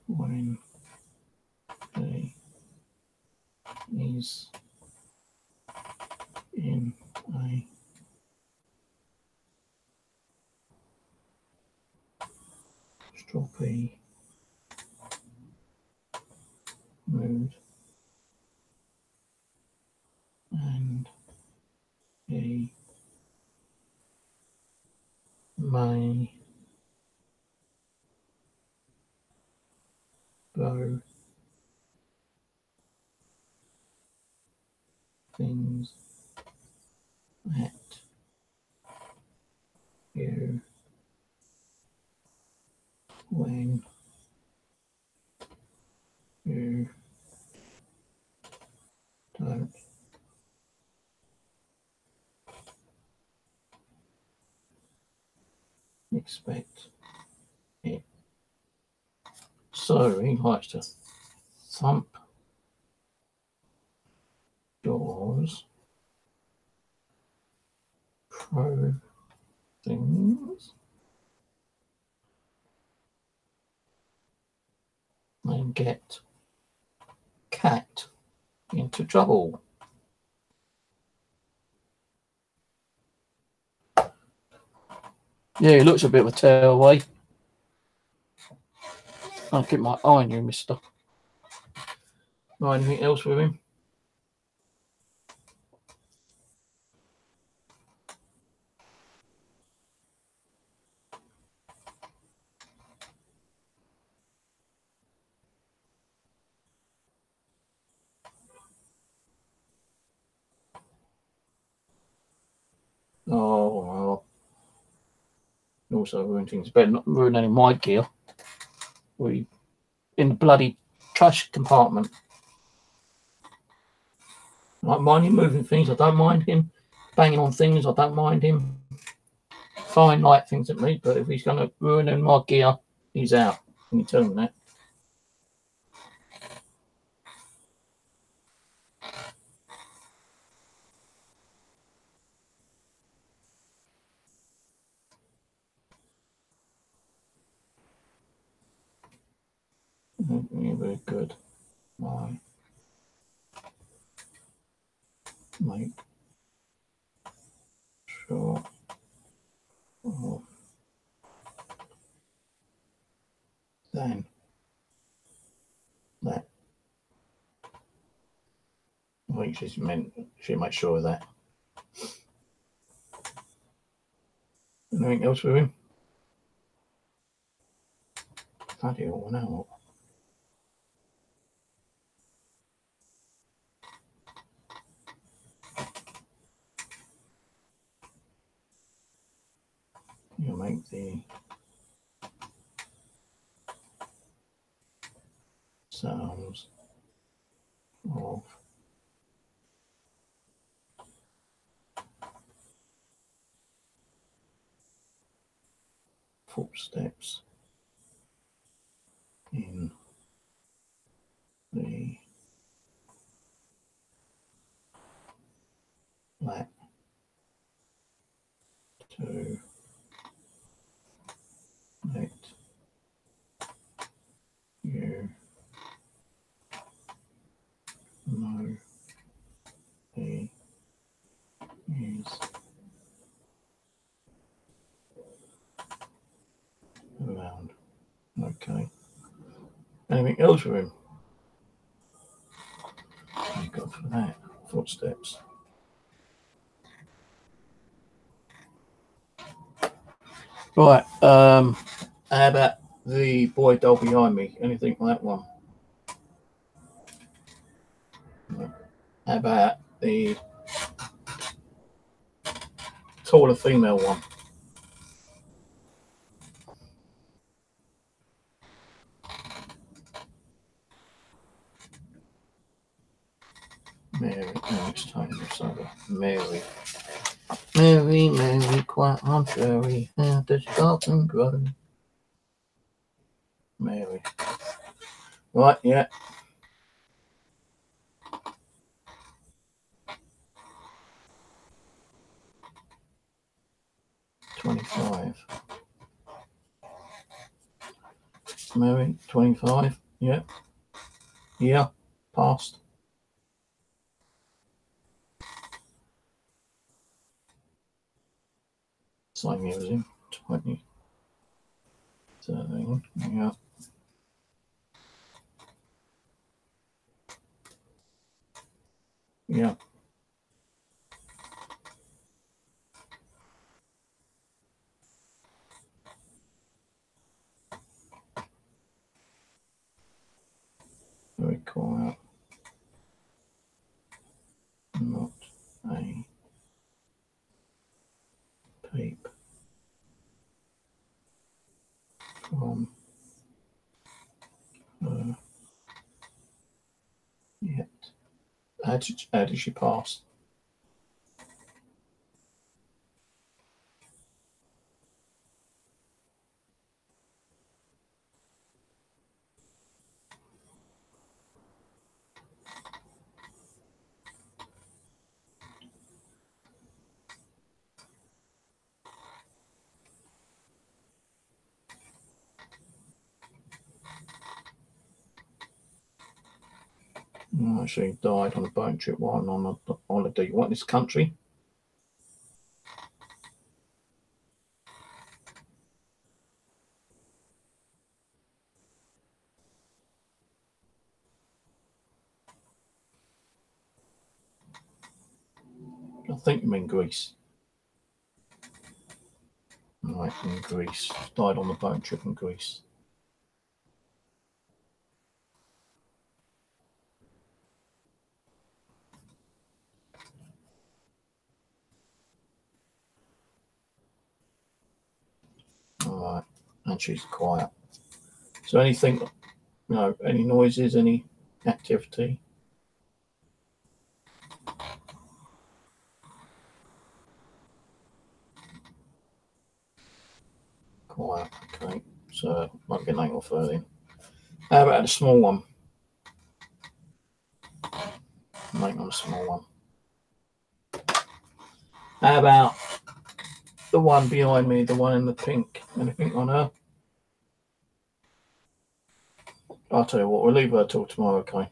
When he is in a stroppy mood and he may blow things at you when you don't expect it. So he likes to thump doors, probe things, and get cat into trouble. Yeah, he looks a bit of a tearaway. I'll keep my eye on you, mister. Right, anything else with him? Oh, well. Also ruin things. Better not ruin any of my gear. We in the bloody trash compartment. I don't mind him moving things. I don't mind him banging on things. I don't mind him throwing light things at me. But if he's going to ruin any of my gear, he's out. Can you tell him that? Yeah, very good. Right. Make sure of then that. I think she's meant she make sure of that. Anything else with him? Bloody hell, now. You make the sounds of footsteps in the flat to let you know he is around. Okay. Anything else with him? What you got for that? Footsteps. Right. How about the boy doll behind me? Anything like that one? How about the taller female one? Mary, no, it's time this over. Mary. Mary, Mary, quite contrary. How does your garden grow? Mary. Right, yeah. $25. Mary, 25. Yeah. Yeah. Passed. Same here as him. 20. 13. Yeah. Yeah. Very quiet. Not a peep from her yet. How did she pass? Actually died on a boat trip while on a holiday. What, this country? I think I'm in Greece. Right, in Greece. Died on the boat trip in Greece. Alright, and she's quiet. So anything, no, any noises, any activity? Quiet, okay. So might get an off her then. How about a small one? Make on a small one. How about the one behind me, the one in the pink? Anything on her? I'll tell you what, we'll leave her till tomorrow, okay?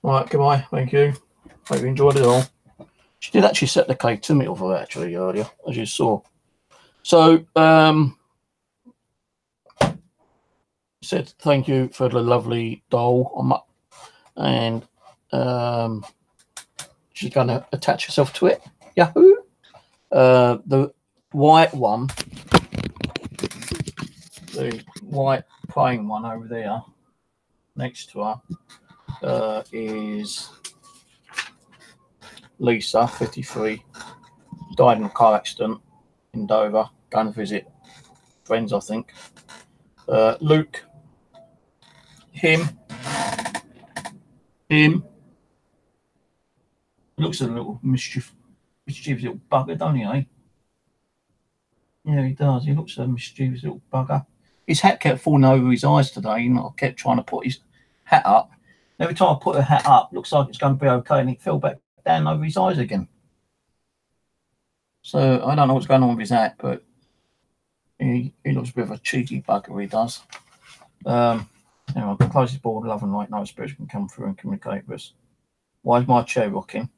Right, goodbye, thank you. Hope you enjoyed it all. She did actually set the cake to me over actually earlier, as you saw. So, said thank you for the lovely doll, and she's going to attach herself to it. Yahoo! The white one, the white praying one over there next to her is Lisa, 53, died in a car accident in Dover, going to visit friends, I think. Luke, him, looks a little mischievous little bugger, don't he, eh? Yeah, he does. He looks a mischievous little bugger. His hat kept falling over his eyes today, and I kept trying to put his hat up. Every time I put the hat up, looks like it's going to be okay, and it fell back down over his eyes again. So I don't know what's going on with his hat, but he looks a bit of a cheeky bugger, he does. Anyway, close his board, love and light, no spirits can come through and communicate with us. Why is my chair rocking?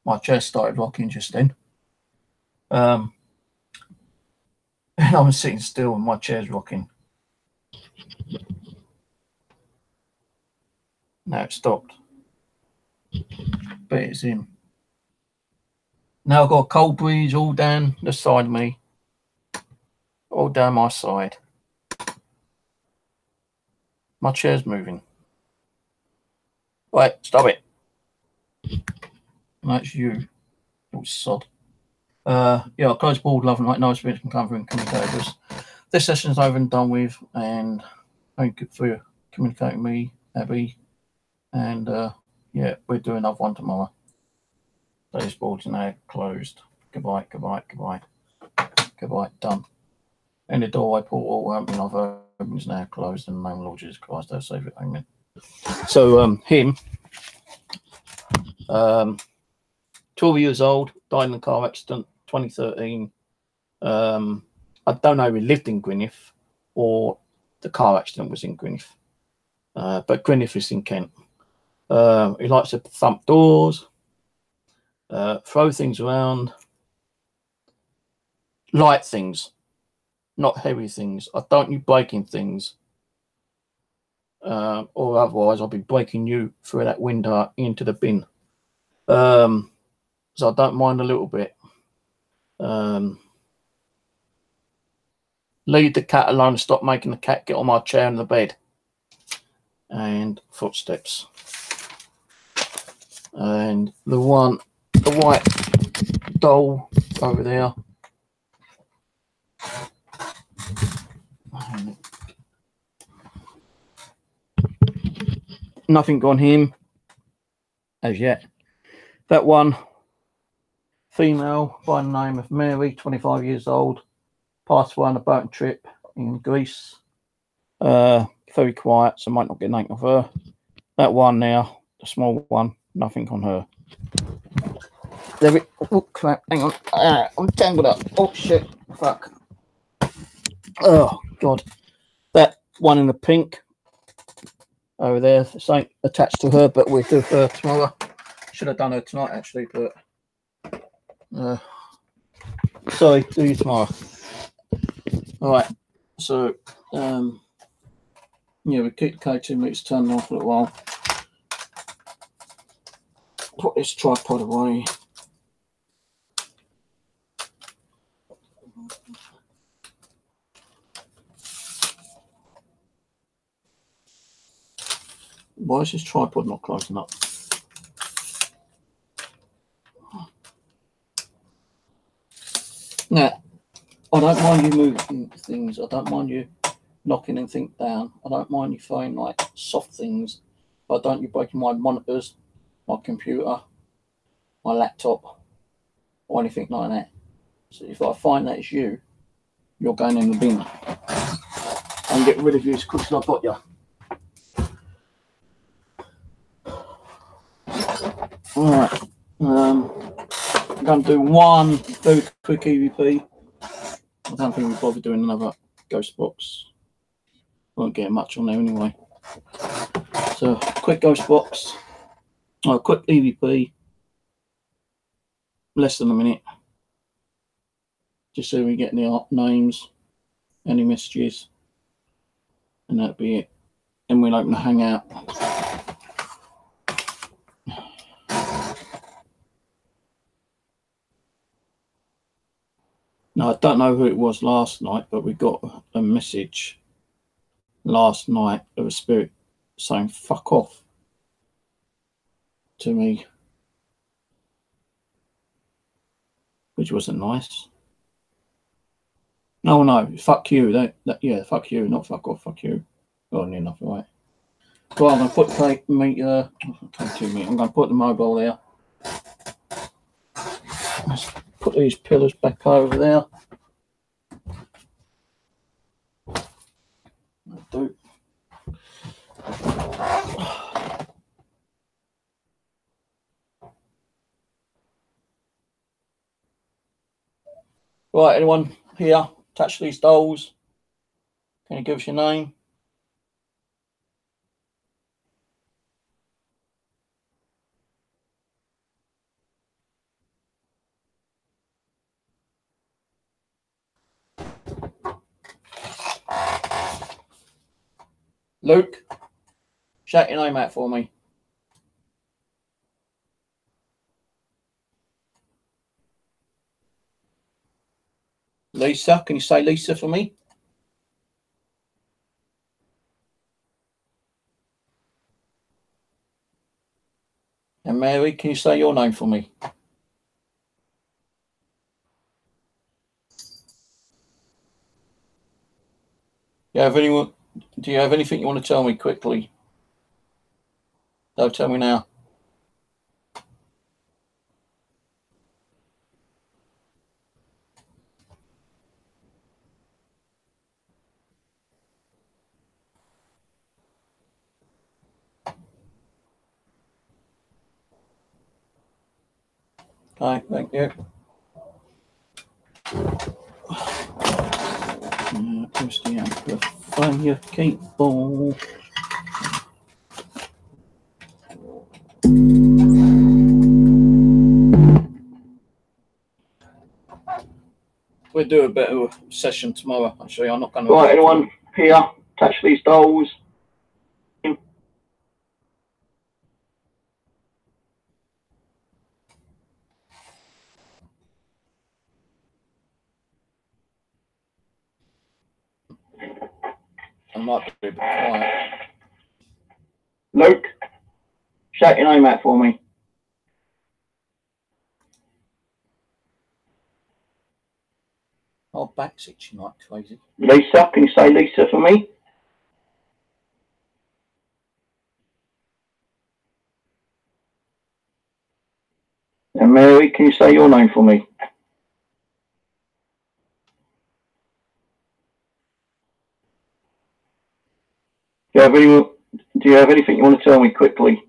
My chair started rocking just then. And I'm sitting still and my chair's rocking. Now it stopped. But it's him. Now I've got a cold breeze all down the side of me. All down my side. My chair's moving. Right, stop it. That's you, little sod. Yeah, I'll close board, love and light, no spirits can come through and communicate with us. This session's over and done with, and thank you for communicating with me, Abby. And yeah, we'll do another one tomorrow. Today's board's now closed. Goodbye, goodbye, goodbye. Goodbye, done. And the doorway portal open of open is now closed in the name of Lord Jesus Christ, our Saviour. Amen. So him, 12 years old, died in a car accident, 2013. I don't know if he lived in Gwynedd or the car accident was in Gwynedd. But Gwynedd is in Kent. He likes to thump doors, throw things around, light things, not heavy things. I don't need breaking things, or otherwise I'll be breaking you through that window into the bin. So I don't mind a little bit. Leave the cat alone. Stop making the cat get on my chair in the bed. And footsteps. And the one the white doll over there. Nothing on him as yet. That one, female by the name of Mary, 25 years old, passed away on a boating trip in Greece. Very quiet, so might not get nothing of her. That one now, the small one, nothing on her. There it, oh crap, hang on. I'm tangled up. Oh shit, fuck. Oh god. That one in the pink over there, this ain't attached to her, but we'll do her tomorrow. Should have done her tonight actually, but sorry, do you tomorrow. Alright, so yeah, we keep the K2 meters turned off for a while. Put this tripod away. Why is this tripod not closing up? Now, I don't mind you moving things. I don't mind you knocking anything down. I don't mind you throwing like soft things. I don't you breaking my monitors, my computer, my laptop, or anything like that. So if I find that it's you, you're going in the bin. And get rid of you as quick as I've got you. Alright, I'm going to do one very quick EVP. I don't think we'll bother doing another GhostBox. Won't get much on there anyway. So, quick GhostBox, quick EVP, less than a minute. Just so we get the names, any messages, and that'll be it. Then we'll open the Hangout. Now, I don't know who it was last night, but we got a message last night of a spirit saying fuck off to me, which wasn't nice. No, fuck you. Yeah, fuck you, not fuck off, fuck you. Oh, near enough, right. Well, I'm going to put I'm going to put the mobile there. Let's put these pillars back over there. Do. Right, anyone here touch these dolls? Can you give us your name? Luke, shout your name out for me. Lisa, can you say Lisa for me? And Mary, can you say your name for me? Do you have anything you want to tell me quickly? Don't tell me now. Okay, thank you. Push the amplifier your cable. We'll do a bit of a session tomorrow. Actually, I'm not going to. Right, anyone here touch these dolls? I might be a bit quiet. Luke, shout your name out for me. back's itching like crazy. Lisa, can you say Lisa for me? And Mary, can you say your name for me? Do you have anything you want to tell me quickly?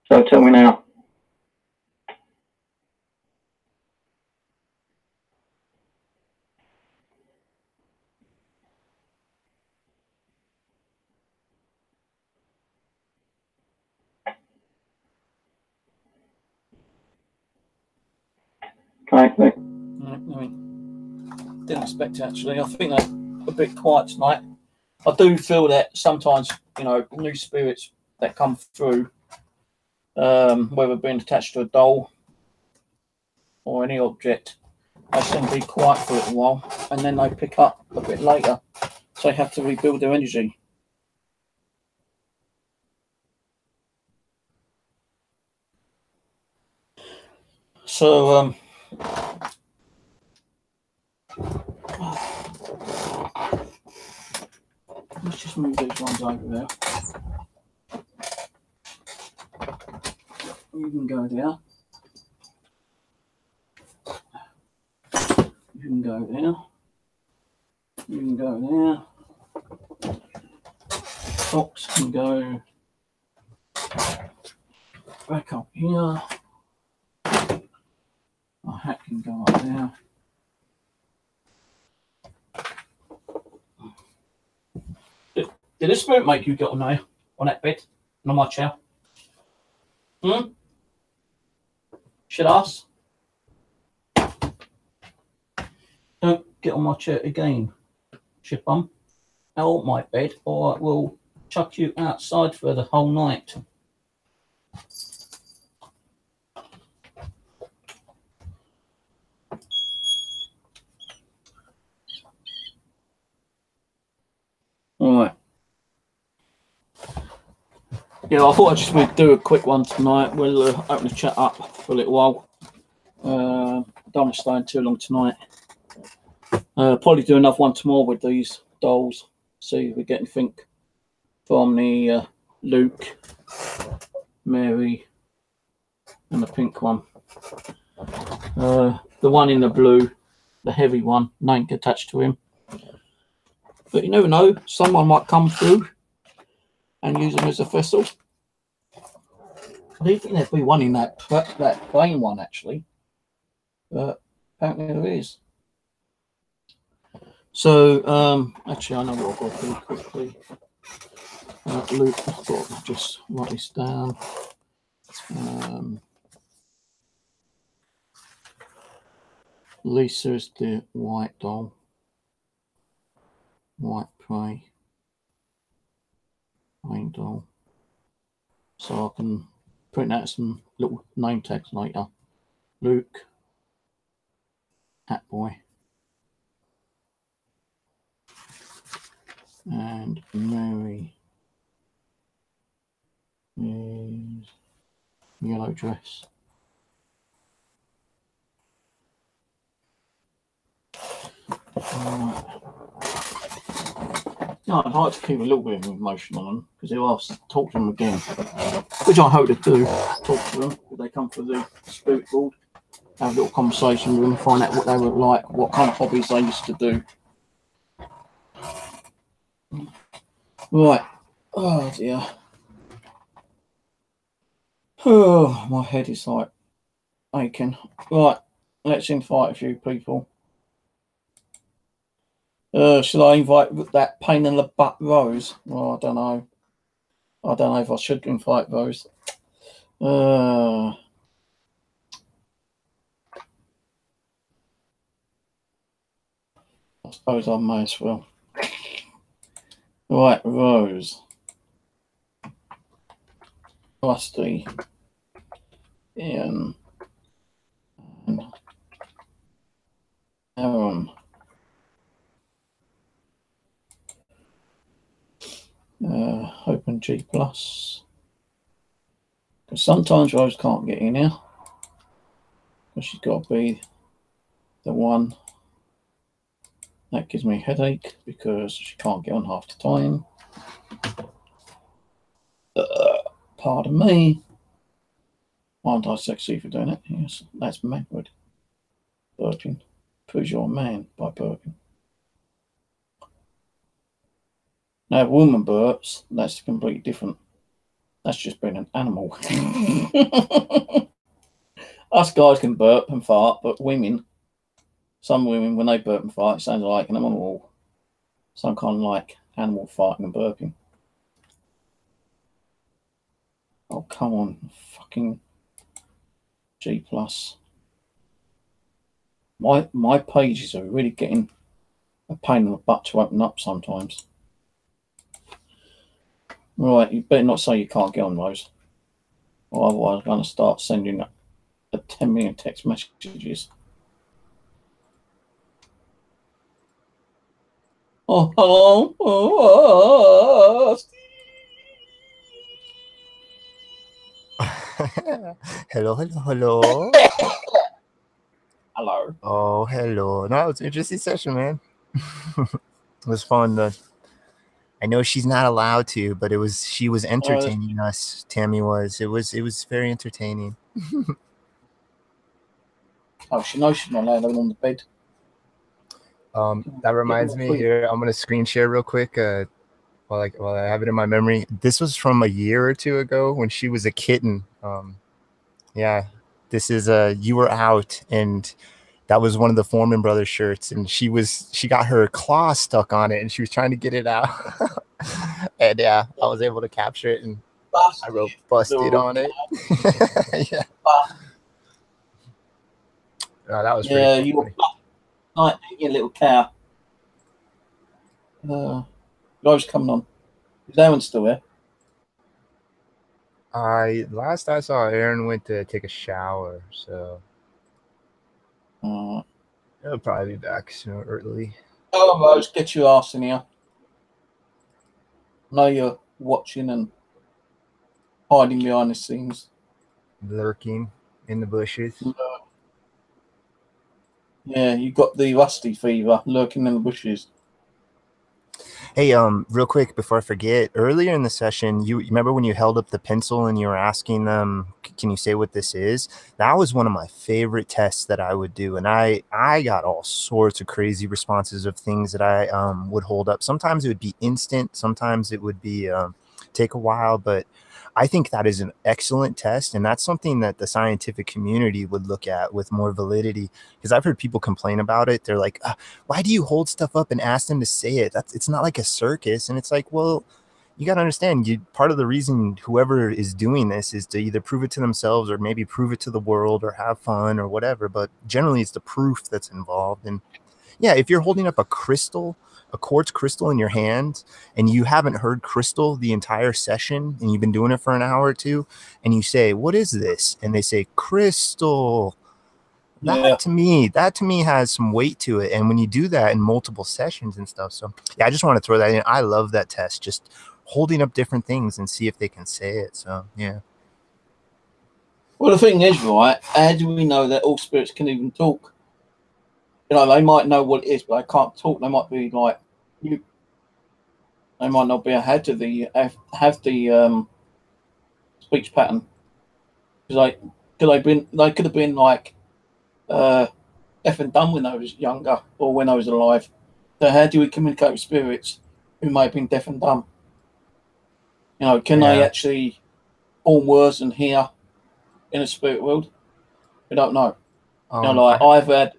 So tell me now. Okay. Didn't expect it, actually. I think they're a bit quiet tonight. I do feel that sometimes, you know, new spirits that come through, whether being attached to a doll or any object, they seem to be quiet for a little while and then they pick up a bit later. So they have to rebuild their energy. So, let's just move these ones over there. You can go there. You can go there. You can go there. Box can go back up here. My hat can go up there. Did this spirit make you get on there, on that bed, and on my chair? Should ask. Don't get on my chair again, Chipum. Out my bed, or I will chuck you outside for the whole night. All right. Yeah, I thought I just would do a quick one tonight. We'll open the chat up for a little while. Don't want to stay in too long tonight. Probably do another one tomorrow with these dolls. See if we get anything from the Luke, Mary, and the pink one. The one in the blue, the heavy one, nothing attached to him. But you never know, someone might come through and use them as a vessel. I do think there'd be one in that plain one, actually. But apparently there is. So, actually, I know what I've got to do quickly. Luke, I thought I'd just write this down. Lisa is the white doll. White prey. Plain doll. So I can print out some little name tags later. Luke. Hat boy. And Mary is yellow dress. No, I'd like to keep a little bit of emotion on them because they'll ask to talk to them again, which I hope to do. Talk to them if they come for the spirit board, have a little conversation with them, find out what they were like, what kind of hobbies they used to do. Right. Oh dear. Oh, my head is like aching. Right. Let's invite a few people. Should I invite that pain in the butt Rose? Well, I don't know. I don't know if I should invite Rose. I suppose I may as well. Right, Rose. Rusty. Ian. And Aaron. Open G+. Because sometimes Rose can't get in here. Because she's got to be the one That gives me a headache because she can't get on half the time. Pardon me. Aren't I sexy for doing it? Yes, that's manhood. Burping. Proves you're a man by burping. Now, if a woman burps, that's completely different. That's just being an animal. Us guys can burp and fart, but women, some women, when they burp and fart, it sounds like an animal. Some kind of like animal farting and burping. Oh, come on. Fucking G+. My pages are really getting a pain in the butt to open up sometimes. Right, you better not say you can't get on those. Or otherwise I'm going to start sending 10 million text messages. Oh, hello. Hello, hello, hello. Hello. Oh, hello. No, it's an interesting session, man. It was fun. I know she's not allowed to, but she was entertaining us. Tammy was. It was very entertaining. Oh, she knows she's not allowed on the bed. That reminds me here. I'm gonna screen share real quick. While I have it in my memory. This was from a year or two ago when she was a kitten. Yeah, this is you were out, and that was one of the Foreman Brothers shirts, and she got her claw stuck on it, and she was trying to get it out. And yeah, I was able to capture it, and I wrote "busted" on it. Yeah. Oh, that was pretty you were like your little cow. Guys coming on. Is Aaron still there? Last I saw, Aaron went to take a shower, so he'll probably be back soon early. Oh, Rose, get your ass in here. I know you're watching and hiding behind the scenes. Lurking in the bushes. Yeah, you got the rusty fever, lurking in the bushes. Hey, real quick before I forget, earlier in the session, you remember when you held up the pencil and you were asking them, can you say what this is? That was one of my favorite tests that I would do. And I got all sorts of crazy responses of things that I would hold up. Sometimes it would be instant. Sometimes it would be take a while, but I think that is an excellent test, and that's something that the scientific community would look at with more validity, because I've heard people complain about it. They're like, why do you hold stuff up and ask them to say it? It's not like a circus. And it's like, well, you got to understand, part of the reason whoever is doing this is to either prove it to themselves or maybe prove it to the world or have fun or whatever. But generally it's the proof that's involved. And yeah, if you're holding up a quartz crystal in your hand, and you haven't heard crystal the entire session, and you've been doing it for an hour or two, and you say, what is this? And they say crystal. That to me has some weight to it. And when you do that in multiple sessions and stuff. So yeah, I just want to throw that in. I love that test, just holding up different things and see if they can say it. So yeah. Well, the thing is, right, how do we know that all spirits can even talk? You know, they might know what it is, but they can't talk. They might be like you. They might not be have the speech pattern. Because they could have been like effing dumb when I was younger or when I was alive. So how do we communicate with spirits who may have been deaf and dumb? You know, can they actually form words and hear in a spirit world? We don't know. You know, like I've had.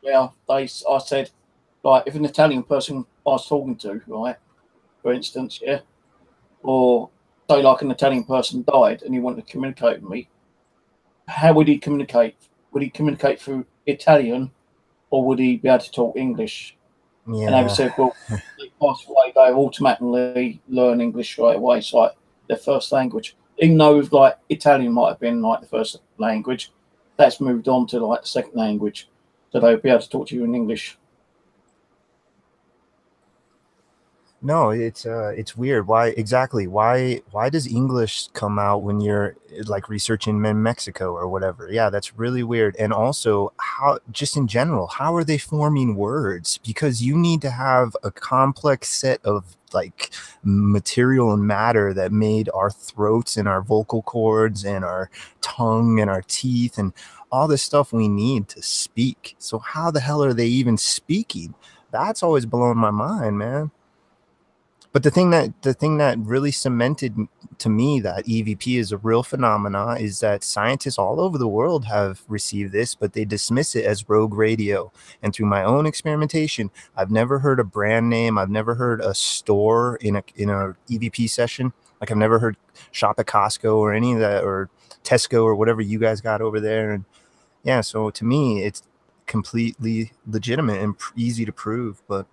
Well, I said, like, if an Italian person I was talking to, right, for instance, yeah, or say like an Italian person died and he wanted to communicate with me, how would he communicate? Would he communicate through Italian, or would he be able to talk English? Yeah. And they said, well, they pass away, they automatically learn English straight away. It's like their first language. Even though like Italian might have been like the first language, that's moved on to like the second language. So they'll be able to talk to you in English. No, it's weird. Why exactly? Why does English come out when you're like researching in Mexico or whatever? Yeah, that's really weird. And also, how just in general, how are they forming words? Because you need to have a complex set of like material and matter that made our throats and our vocal cords and our tongue and our teeth and all this stuff we need to speak. So how the hell are they even speaking? That's always blown my mind, man. But the thing that really cemented to me that EVP is a real phenomena is that scientists all over the world have received this, but they dismiss it as rogue radio. And through my own experimentation, I've never heard a brand name. I've never heard a store in a EVP session. Like I've never heard shop at Costco or any of that, or Tesco or whatever you guys got over there. And yeah, so to me, it's completely legitimate and easy to prove. But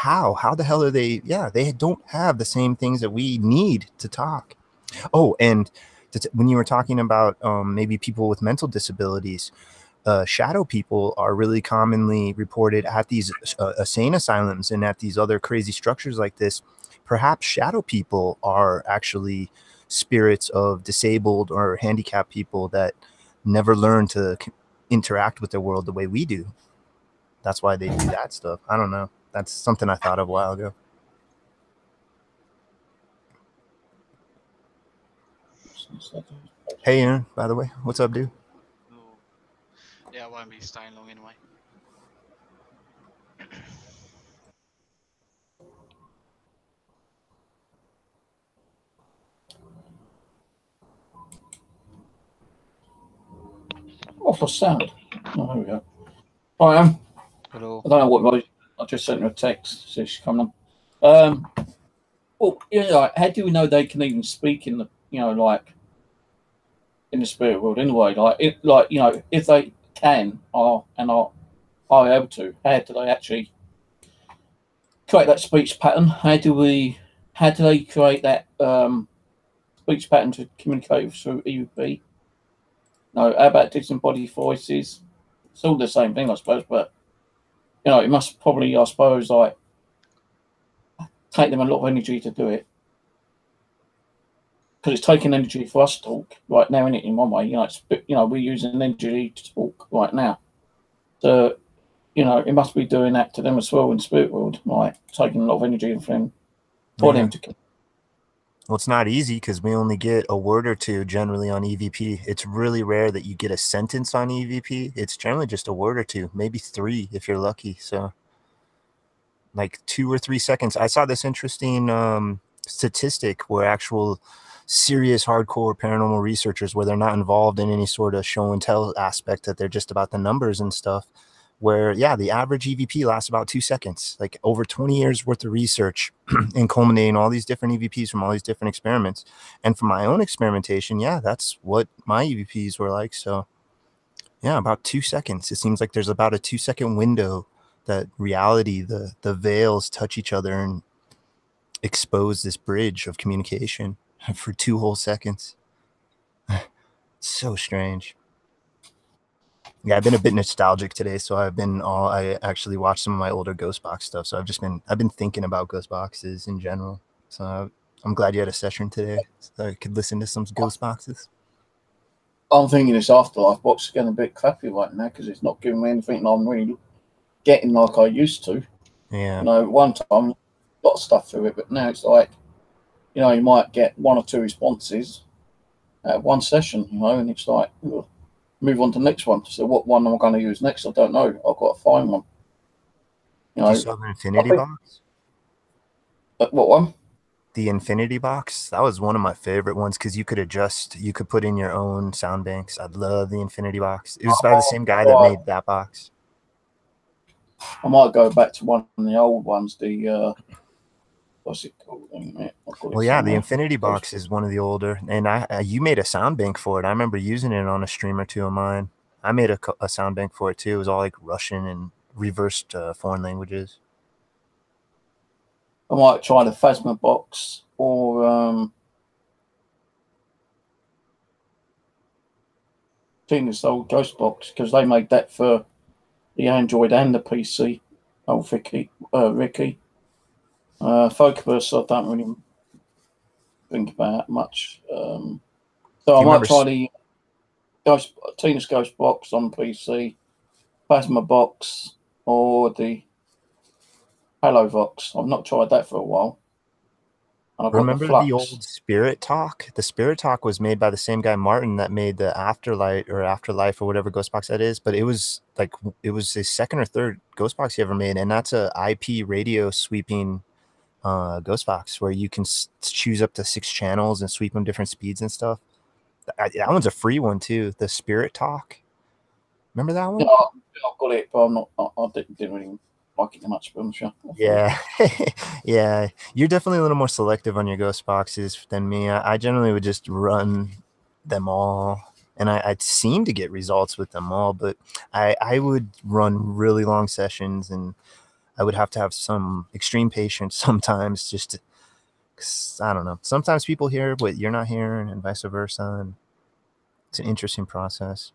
how the hell are they? Yeah, they don't have the same things that we need to talk. Oh, and when you were talking about maybe people with mental disabilities, shadow people are really commonly reported at these insane asylums and at these other crazy structures like this. Perhaps shadow people are actually spirits of disabled or handicapped people that never learn to interact with the world the way we do. That's why they do that stuff. I don't know. That's something I thought of a while ago. Hey, Aaron, by the way, what's up, dude? Oh, yeah, I won't be staying long anyway. Off the sound. Oh, there we go. I am. Hello. I don't know what I just sent her a text. See if she's coming on. Well, you know, like, how do we know they can even speak in the, you know, like in the spirit world anyway? Like you know, if they can are able to, how do they actually create that speech pattern? How do they create that speech pattern to communicate through EVP? No, how about disembodied voices? It's all the same thing, I suppose, but you know, it must probably, I suppose, like take them a lot of energy to do it. Because it's taking energy for us to talk right now, in one way. You know, we're using energy to talk right now. So, you know, it must be doing that to them as well in the spirit world, like taking a lot of energy from for them to. Well, it's not easy because we only get a word or two generally on EVP. It's really rare that you get a sentence on EVP. It's generally just a word or two, maybe 3 if you're lucky. So, like 2 or 3 seconds. I saw this interesting statistic where actual serious hardcore paranormal researchers, where they're not involved in any sort of show and tell aspect, that they're just about the numbers and stuff, where yeah, the average EVP lasts about 2 seconds. Like over 20 years worth of research and culminating all these different EVPs from all these different experiments. And from my own experimentation, yeah, that's what my EVPs were like. So yeah, about 2 seconds. It seems like there's about a 2-second window that reality, the veils touch each other and expose this bridge of communication for 2 whole seconds. So strange. Yeah, I've been a bit nostalgic today, so I actually watched some of my older GhostBox stuff. So I've been thinking about GhostBoxes in general. So I'm glad you had a session today, so I could listen to some GhostBoxes. I'm thinking this afterlife box is getting a bit crappy right now because it's not giving me anything that I'm really getting like I used to. Yeah. You know, one time a lot of stuff through it, but now it's like, you know, you might get 1 or 2 responses at one session, you know, and it's like, move on to the next one. So what one am I going to use next? I don't know. I've got to find one. You know, Do you still have an infinity box? What one? The infinity box. That was one of my favorite ones because you could put in your own sound banks. I love the infinity box. It was by the same guy that made that box. I might go back to one of the old ones. The what's it called? Well, yeah, the infinity box is one of the older, and you made a sound bank for it. I remember using it on a stream or 2 of mine. I made a sound bank for it too. It was all like Russian and reversed foreign languages. I might try the Phasma box or this old GhostBox because they made that for the Android and the PC. Old Ricky. Focus, I don't really think about much. So I you might remember try the Tina's GhostBox on PC, Plasma Box, or the Halo Vox. I've not tried that for a while. And I've got the Remember the Flux. old Spirit Talk? The Spirit Talk was made by the same guy, Martin, that made the Afterlight or Afterlife or whatever Ghostbox that is. But it was his second or third Ghostbox he ever made, and that's a IP radio sweeping Ghostbox where you can choose up to 6 channels and sweep them different speeds and stuff. That one's a free one too. The Spirit Talk. Remember that one? Yeah, I've got it, but I'm not. I didn't really like it much. But I'm sure. Yeah, yeah. You're definitely a little more selective on your ghost boxes than me. I generally would just run them all, and I seem to get results with them all. But I would run really long sessions, and I would have to have some extreme patience sometimes, just to, 'cause I don't know. Sometimes people hear what you're not hearing, and vice versa. And it's an interesting process.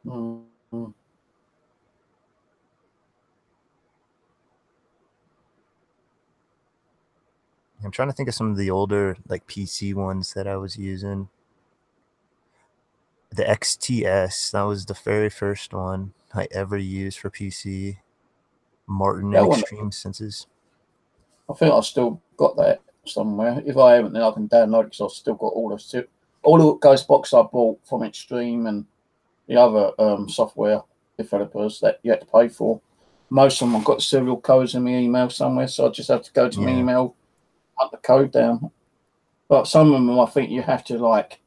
Mm-hmm. I'm trying to think of some of the older like PC ones that I was using. The XTS, that was the very first one I ever used for PC. Martin and Extreme Senses. I think I've still got that somewhere. If I haven't, then I can download it because I've still got all the Ghostbox I bought from Extreme and the other software developers that you had to pay for. Most of them I've got the serial codes in my email somewhere, so I just have to go to my email, put the code down. But some of them I think you have to like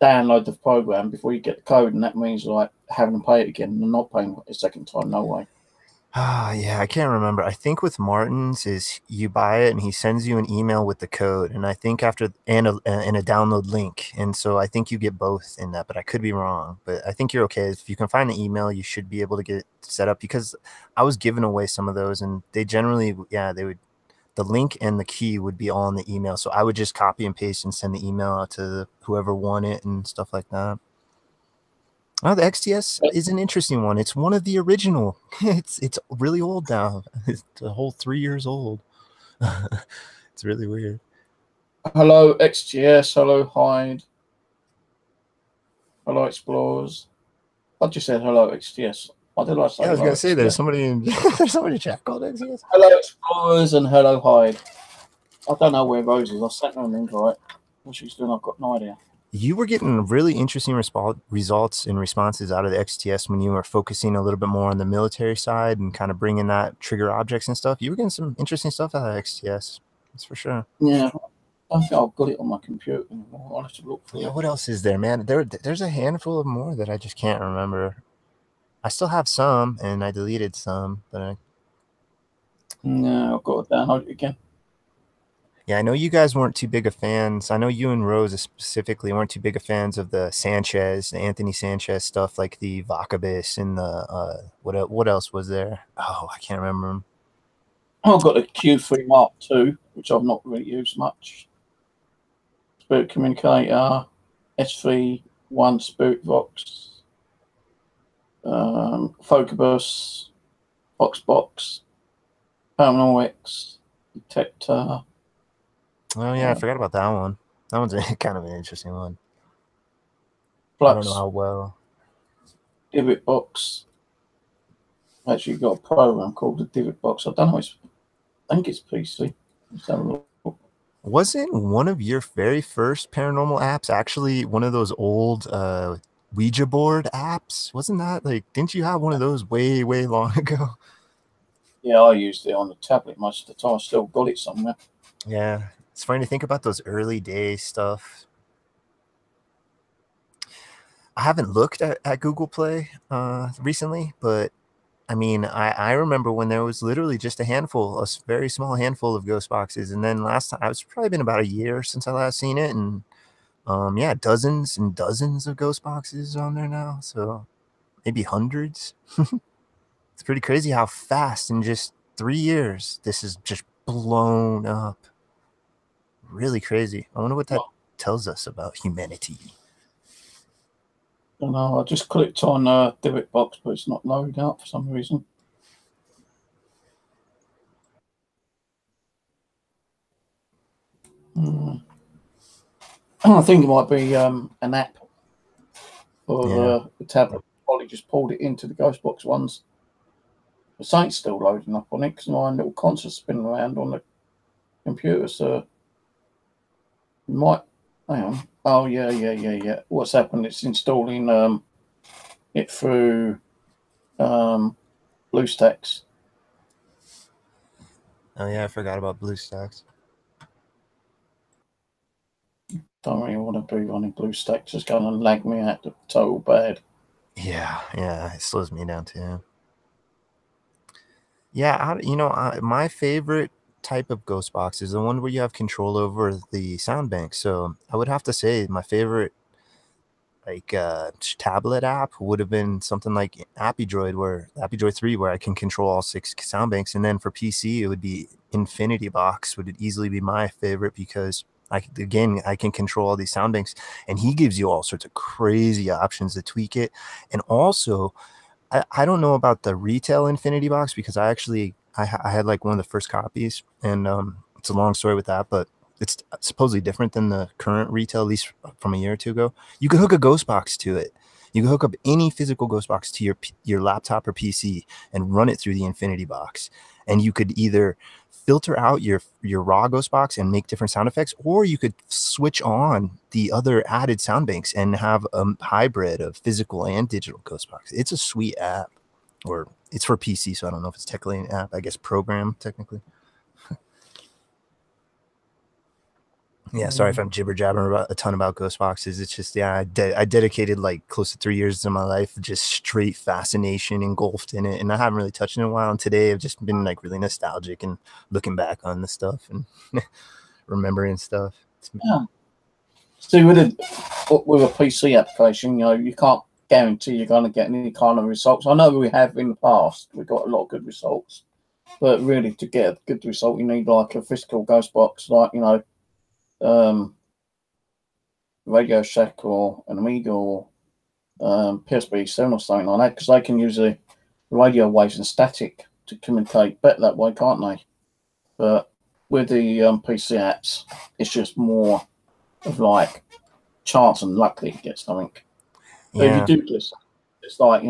download the program before you get the code, and that means like having to pay it again and not paying it a second time. No way. Yeah, I can't remember. I think with Martin's is you buy it and he sends you an email with the code, and I think after and a download link, and so I think you get both in that, but I could be wrong. But I think you're okay if you can find the email. You should be able to get it set up because I was giving away some of those, and they generally, they would. The link and the key would be all in the email, so I would just copy and paste and send the email out to whoever won it and stuff like that. Oh, the XTS is an interesting one. It's one of the original. It's really old now. It's a whole 3 years old. It's really weird. Hello XGS. Hello Hyde. Hello Explorers. I just said hello XGS. What did I say? Yeah, I was gonna say there's XGS? somebody in chat called XTS. Hello Explorers and hello Hyde. I don't know where Rose is. I sent her an invite. What she's doing, I've got no idea. You were getting really interesting results and responses out of the XTS when you were focusing a little bit more on the military side and kind of bringing that trigger objects and stuff. You were getting some interesting stuff out of XTS. That's for sure. Yeah, I think I've got it on my computer anymore. I'll have to look for it. What else is there, man? There's a handful of more that I just can't remember. I still have some, and I deleted some, but No, I've got to download it again. Yeah, I know you guys weren't too big of fans. I know you and Rose specifically weren't too big of fans of the Anthony Sanchez stuff, like the Vacabis and the what else was there? Oh, I can't remember them. I've got the Q3 Mark II, which I've not really used much. Spirit Communicator, SV1 Spirit Vox, Focus, Voxbox, Terminal X, Detector. Oh yeah, I forgot about that one. That one's kind of an interesting one. Flux, I don't know how well. Divot Box. Actually, got a program called the Divot Box. I don't know. I think it's PC. Let's have a look. Wasn't one of your very first paranormal apps actually one of those old Ouija board apps? Wasn't that like? Didn't you have one of those way long ago? Yeah, I used it on the tablet most of the time. I still got it somewhere. Yeah. It's funny to think about those early day stuff. I haven't looked at Google Play recently, but I mean, I remember when there was literally just a very small handful of ghost boxes. And then last time, it's probably been about a year since I last seen it. And dozens and dozens of ghost boxes on there now. So maybe hundreds. It's pretty crazy how fast in just 3 years this is just blown up. Really crazy. I wonder what that tells us about humanity. I don't know. I just clicked on Divot Box, but it's not loading up for some reason. I think it might be an app or Yeah. the tablet. Probably just pulled it into the GhostBox ones. The site's still loading up on it because my little console's spinning around on the computer. So might hang on. Oh yeah. What's happened? It's installing it through BlueStacks. Oh yeah, I forgot about BlueStacks. Don't really want to be running BlueStacks. It's going to lag me out to total bad. Yeah, it slows me down too. Yeah, my favorite type of ghost box is the one where you have control over the sound bank. So I would have to say my favorite tablet app would have been something like AppyDroid 3, where I can control all 6 sound banks. And then for PC, it would be Infinity Box would easily be my favorite because I can control all these sound banks, and he gives you all sorts of crazy options to tweak it. And also, I don't know about the retail Infinity Box because I had like one of the first copies, and it's a long story with that, but it's supposedly different than the current retail, at least from a year or two ago. You can hook a ghost box to it. You can hook up any physical ghost box to your laptop or PC and run it through the Infinity Box. And you could either filter out your raw ghost box and make different sound effects, or you could switch on the other added sound banks and have a hybrid of physical and digital ghost box. It's a sweet app, or it's for PC, so I don't know if it's technically an app. I guess program technically. Yeah, sorry if I'm jibber jabbering a ton about ghost boxes. It's just, I dedicated like close to 3 years of my life just straight fascination engulfed in it, and I haven't really touched it in a while. And today I've just been like really nostalgic and looking back on the stuff and remembering stuff. Yeah. See, with a PC application, you can't guarantee you're going to get any kind of results. I know we have in the past, we've got a lot of good results, but really to get a good result, you need like a physical ghost box, like Radio Shack or an Amiga or PSP 7 or something like that, because they can use the radio waves and static to communicate better that way, can't they? But with the PC apps, it's just more of like chance and luck that you get something. But if you do get something, it's like,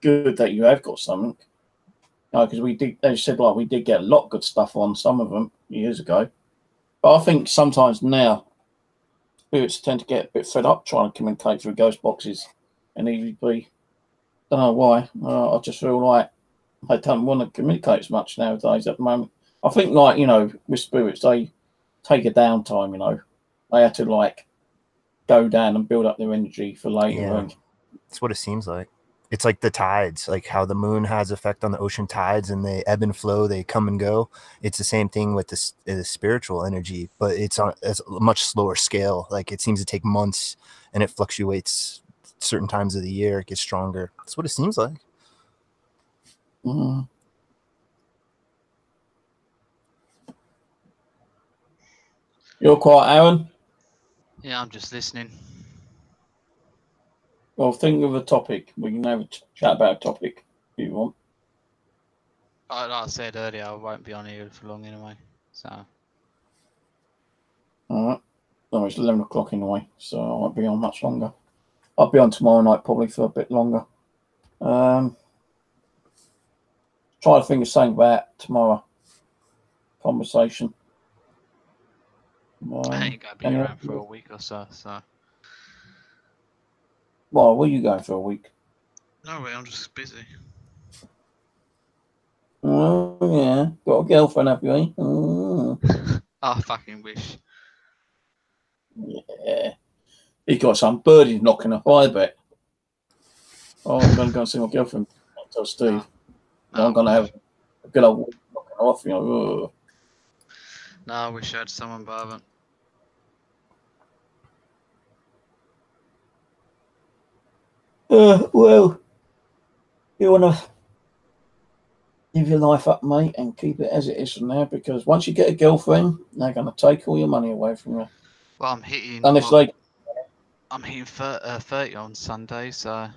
good that you have got something. Because we did, as you said, like we did get a lot of good stuff on some of them years ago. But I think sometimes now spirits tend to get a bit fed up trying to communicate through ghost boxes and EVP. Don't know why. I just feel like I don't want to communicate as much nowadays at the moment. I think, like, with spirits, they take a downtime, They have to, like, go down and build up their energy for later. Yeah, that's what it seems like. It's like the tides, like how the moon has effect on the ocean tides and they ebb and flow, they come and go. It's the same thing with the spiritual energy, but it's on a much slower scale. Like it seems to take months and it fluctuates certain times of the year. It gets stronger. That's what it seems like. Mm. You're quiet, Aaron? Yeah, I'm just listening. Well, think of a topic. We can have a chat about a topic if you want. Like I said earlier, I won't be on here for long anyway. So. All right. No, it's 11 o'clock anyway, so I won't be on much longer. I'll be on tomorrow night probably for a bit longer. Try to think of something about tomorrow. Conversation. I ain't gonna be around for a week or so. Why are you going for a week? No way, I'm just busy. Oh yeah, got a girlfriend, have you? Eh? Oh. I fucking wish. Yeah, he got some birdies knocking off. I bet. Oh, I'm gonna go and see my girlfriend. I'll tell Steve. No, I'm gonna have a good old week knocking off. No, I wish I had someone, but I haven't. Well, you wanna give your life up, mate, and keep it as it is from now, because once you get a girlfriend, they're gonna take all your money away from you. Well, I'm hitting. Unless I'm hitting 30 on Sunday, so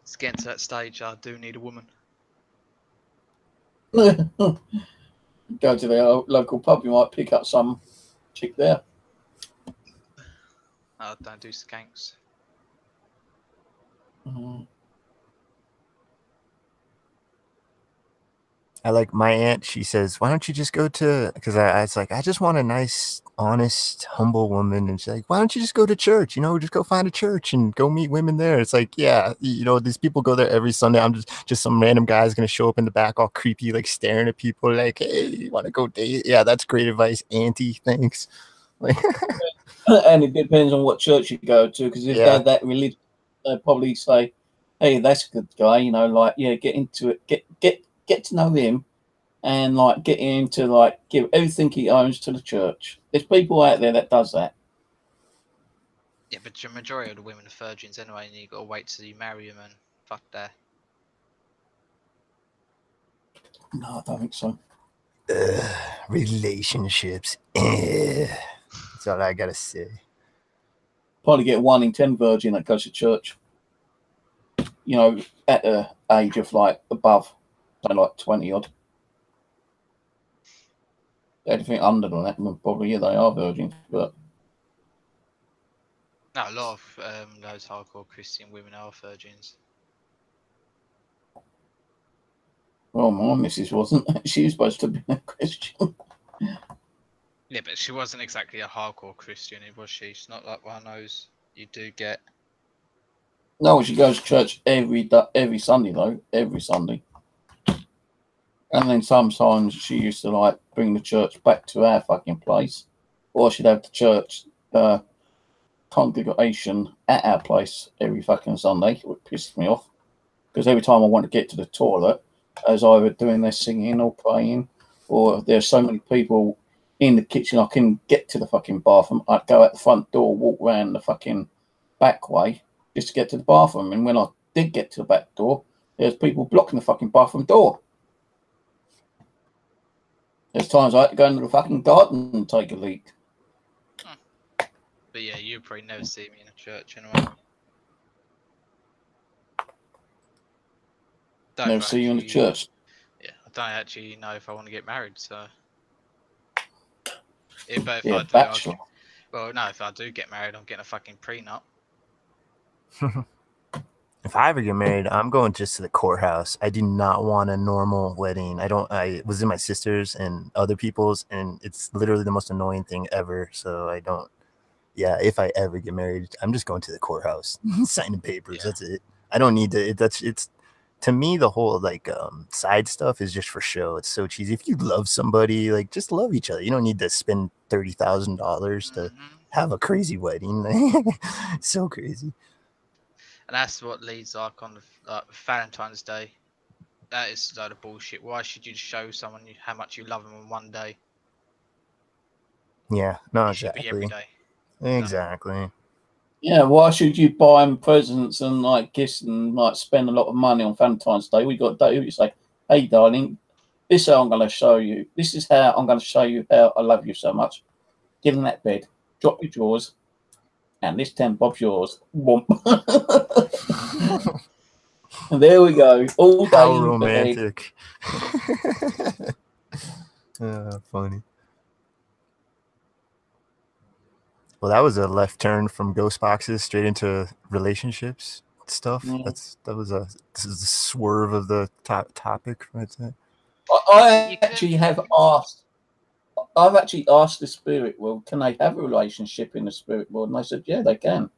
it's getting to that stage. I do need a woman. Go to their local pub, you might pick up some chick there. Oh, don't do skanks. Mm. I like my aunt. She says, "Why don't you just go to?" Because I was like, "I just want a nice, honest, humble woman." And she's like, "Why don't you just go to church? You know, just go find a church and go meet women there." It's like, yeah, you know, these people go there every Sunday. I'm just some random guy's gonna show up in the back, all creepy, like staring at people, like, "Hey, you want to go date?" Yeah, that's great advice, auntie. Thanks. Like, And it depends on what church you go to, because if Yeah. they're that religious, they'll probably say, "Hey, that's a good guy," you know, like, yeah, get into it, get to know him, and like get him to like give everything he owns to the church. There's people out there that does that. Yeah, but the majority of the women are virgins anyway, and you got to wait till you marry them and fuck that. No, I don't think so. relationships. That's all I gotta say. Probably get 1 in 10 virgin that goes to church. You know, at the age of like above, say like 20 odd. Anything under than that, well, probably, yeah, they are virgins, but No, a lot of those hardcore Christian women are virgins. well, my missus wasn't. She was supposed to be a Christian. Yeah, but she wasn't exactly a hardcore Christian, was she? She's not like one of those you do get. No, she goes to church every Sunday though, every Sunday. And then sometimes she used to like bring the church back to our fucking place, or she'd have the church congregation at our place every fucking Sunday, which pissed me off because every time I want to get to the toilet, as either doing their singing or praying, or there's so many people in the kitchen, I couldn't get to the fucking bathroom. I'd go out the front door, walk around the fucking back way just to get to the bathroom. And when I did get to the back door, there's people blocking the fucking bathroom door. There's times I had to go into the fucking garden and take a leak. But yeah, you probably never see me in a church anyway. Never see you in the church. Yeah, I don't actually know if I want to get married, so. Yeah, but if Yeah, I do, bachelor. well, no, if I do get married, I'm getting a fucking prenup. If I ever get married, I'm going just to the courthouse. I do not want a normal wedding. I was in my sister's and other people's, and it's literally the most annoying thing ever. So I don't. Yeah, if I ever get married, I'm just going to the courthouse, signing papers. Yeah. That's it. I don't need to. It's to me, the whole like side stuff is just for show. It's so cheesy. If you love somebody, like just love each other. You don't need to spend $30,000 to have a crazy wedding. It's so crazy. And that's what leads like on Valentine's Day. That is a load of bullshit. Why should you show someone how much you love them on one day? Yeah, no, It should be every exactly. day. Exactly. Yeah, why should you buy them presents and like gifts and like spend a lot of money on Valentine's Day? We got a day you say, "Hey, darling, this is how I'm going to show you. This is how I'm going to show you how I love you so much." Get in that bed, drop your drawers, and this 10 bob's yours. Womp. And there we go. All day How in romantic. Funny. Well, that was a left turn from ghost boxes straight into relationships stuff. Yeah. This is the swerve of the topic right there. I actually have asked. I've actually asked the spirit world, can they have a relationship in the spirit world? And they said, yeah, they can,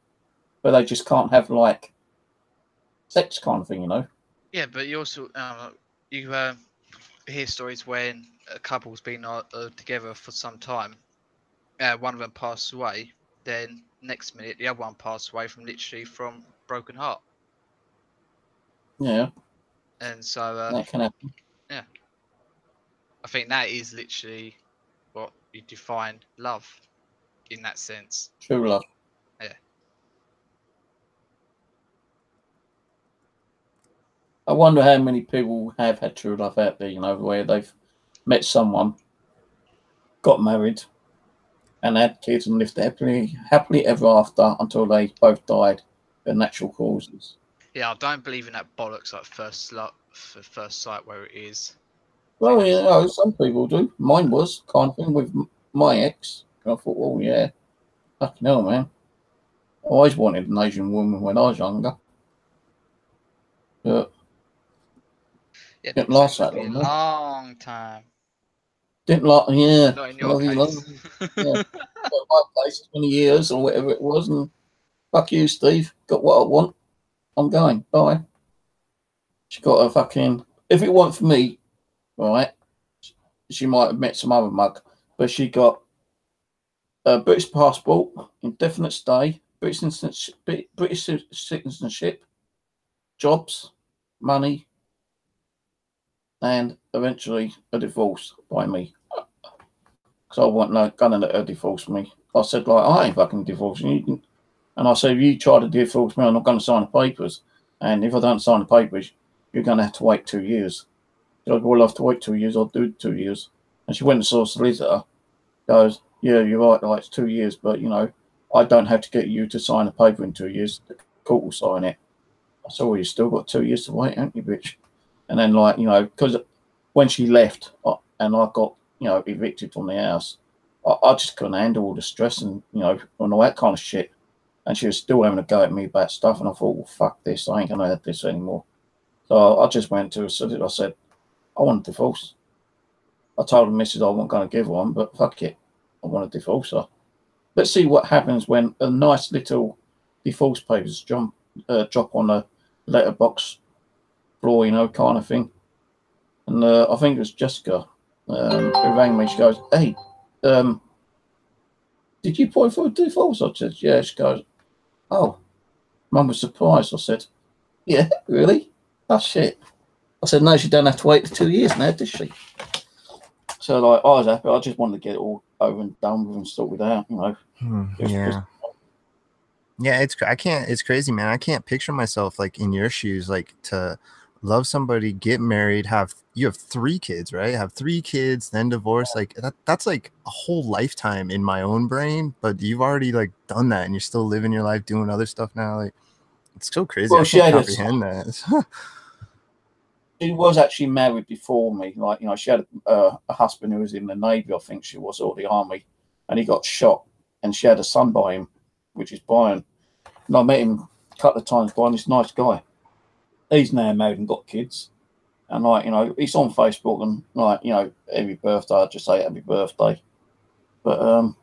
but they just can't have like sex kind of thing, you know. Yeah, but you also you hear stories when a couple's been together for some time. One of them passed away. Then next minute, the other one passed away from broken heart. Yeah, And so that can happen. yeah, I think that is literally what you define love in that sense. True love. Yeah. I wonder how many people have had true love out there, you know, where they've met someone, got married, and had kids and lived happily ever after until they both died of natural causes. Yeah, I don't believe in that bollocks like first sight where it is. Well, you know, some people do. Mine was kind of thing with my ex. I thought, well, yeah, fucking hell, man. I always wanted an Asian woman when I was younger. But Yeah, didn't so it last must that be a long. long time. Didn't like, yeah. Not in your bloody long. case. Yeah. Got my place 20 years or whatever it was, and fuck you, Steve. Got what I want. I'm going. Bye. She got a fucking. If it weren't for me, right, she might have met some other mug, but she got a British passport, indefinite stay, British citizenship, jobs, money, and eventually a divorce by me. Because I wasn't gonna let her divorce me. I said, like, I ain't fucking divorcing you. And I said, if you try to divorce me, I'm not going to sign the papers. And if I don't sign the papers, you're going to have to wait 2 years. She goes, well, I'll have to wait 2 years. I'll do 2 years. And she went and saw a solicitor. Goes, yeah, you're right. Like, it's 2 years, but, you know, I don't have to get you to sign a paper in 2 years. The court will sign it. I said, well, you still got 2 years to wait, haven't you, bitch? And then, like, you know, because when she left and I got, you know, evicted from the house, I just couldn't handle all the stress and, you know, and all that kind of shit. And she was still having a go at me about stuff. And I thought, well, fuck this. I ain't going to have this anymore. So I just went to her. I said, I want a divorce. I told the missus I wasn't going to give one, but fuck it. I want to divorce her. Let's see what happens when a nice little divorce papers drop on a letterbox floor, you know, kind of thing. And I think it was Jessica who rang me. She goes, hey, did you apply for a divorce? I said, yeah. She goes, oh, Mum was surprised. I said, yeah, really? Oh, shit. I said, no, she don't have to wait for 2 years now, does she? So, like, I was happy. I just wanted to get it all over and done with and sorted out, you know. Yeah, it's crazy, man. I can't picture myself like in your shoes, like to love somebody, get married, you have 3 kids, right? Have 3 kids, then divorce. Like that's like a whole lifetime in my own brain, but you've already like done that and you're still living your life doing other stuff now. Like it's so crazy. Well, I can't comprehend that. She was actually married before me. Like, you know, she had a husband who was in the Navy, I think she was, or the Army, and he got shot. And she had a son by him, which is Brian. And I met him a couple of times. Brian, this nice guy. He's now married and got kids. And, like, you know, he's on Facebook and, like, you know, every birthday, I just say happy birthday. But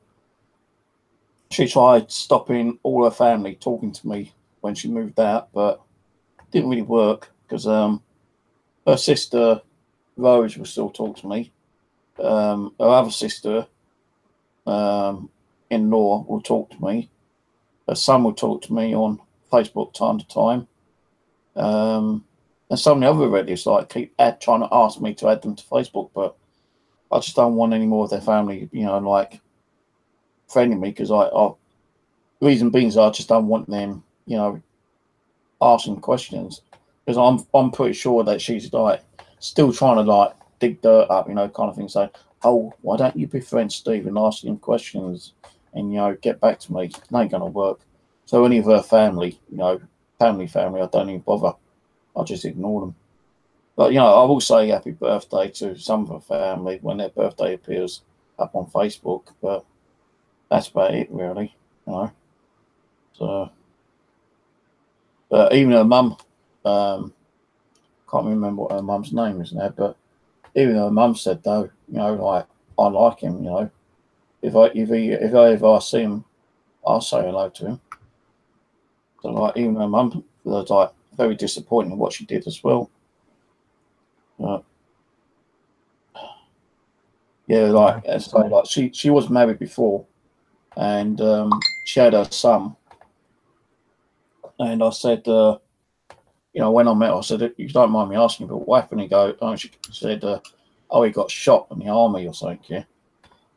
she tried stopping all her family talking to me when she moved out, but it didn't really work because her sister Rose will still talk to me. Her other sister in law will talk to me. Her son will talk to me on Facebook time to time. And some of the other relatives like keep trying to ask me to add them to Facebook, but I just don't want any more of their family, you know, like friending me because reason being is I just don't want them, you know, asking questions because I'm pretty sure that she's like still trying to like dig dirt up, you know, kind of thing. So, oh, why don't you befriend Steve and ask him questions and, you know, get back to me? It ain't gonna work. So any of her family, you know, family, I don't even bother. I just ignore them. But, you know, I will say happy birthday to some of her family when their birthday appears up on Facebook, but that's about it, really, you know. So, but even her mum, can't remember what her mum's name is now, but even her mum said though, you know, like I like him, you know. If I ever see him, I'll say hello to him. So like even her mum was like very disappointed in what she did as well. Yeah, like so like she was married before, and she had her son, and I said, you know, when I met her, I said, if you don't mind me asking, but what happened? He go, oh, she said, oh, he got shot in the army or something. Yeah.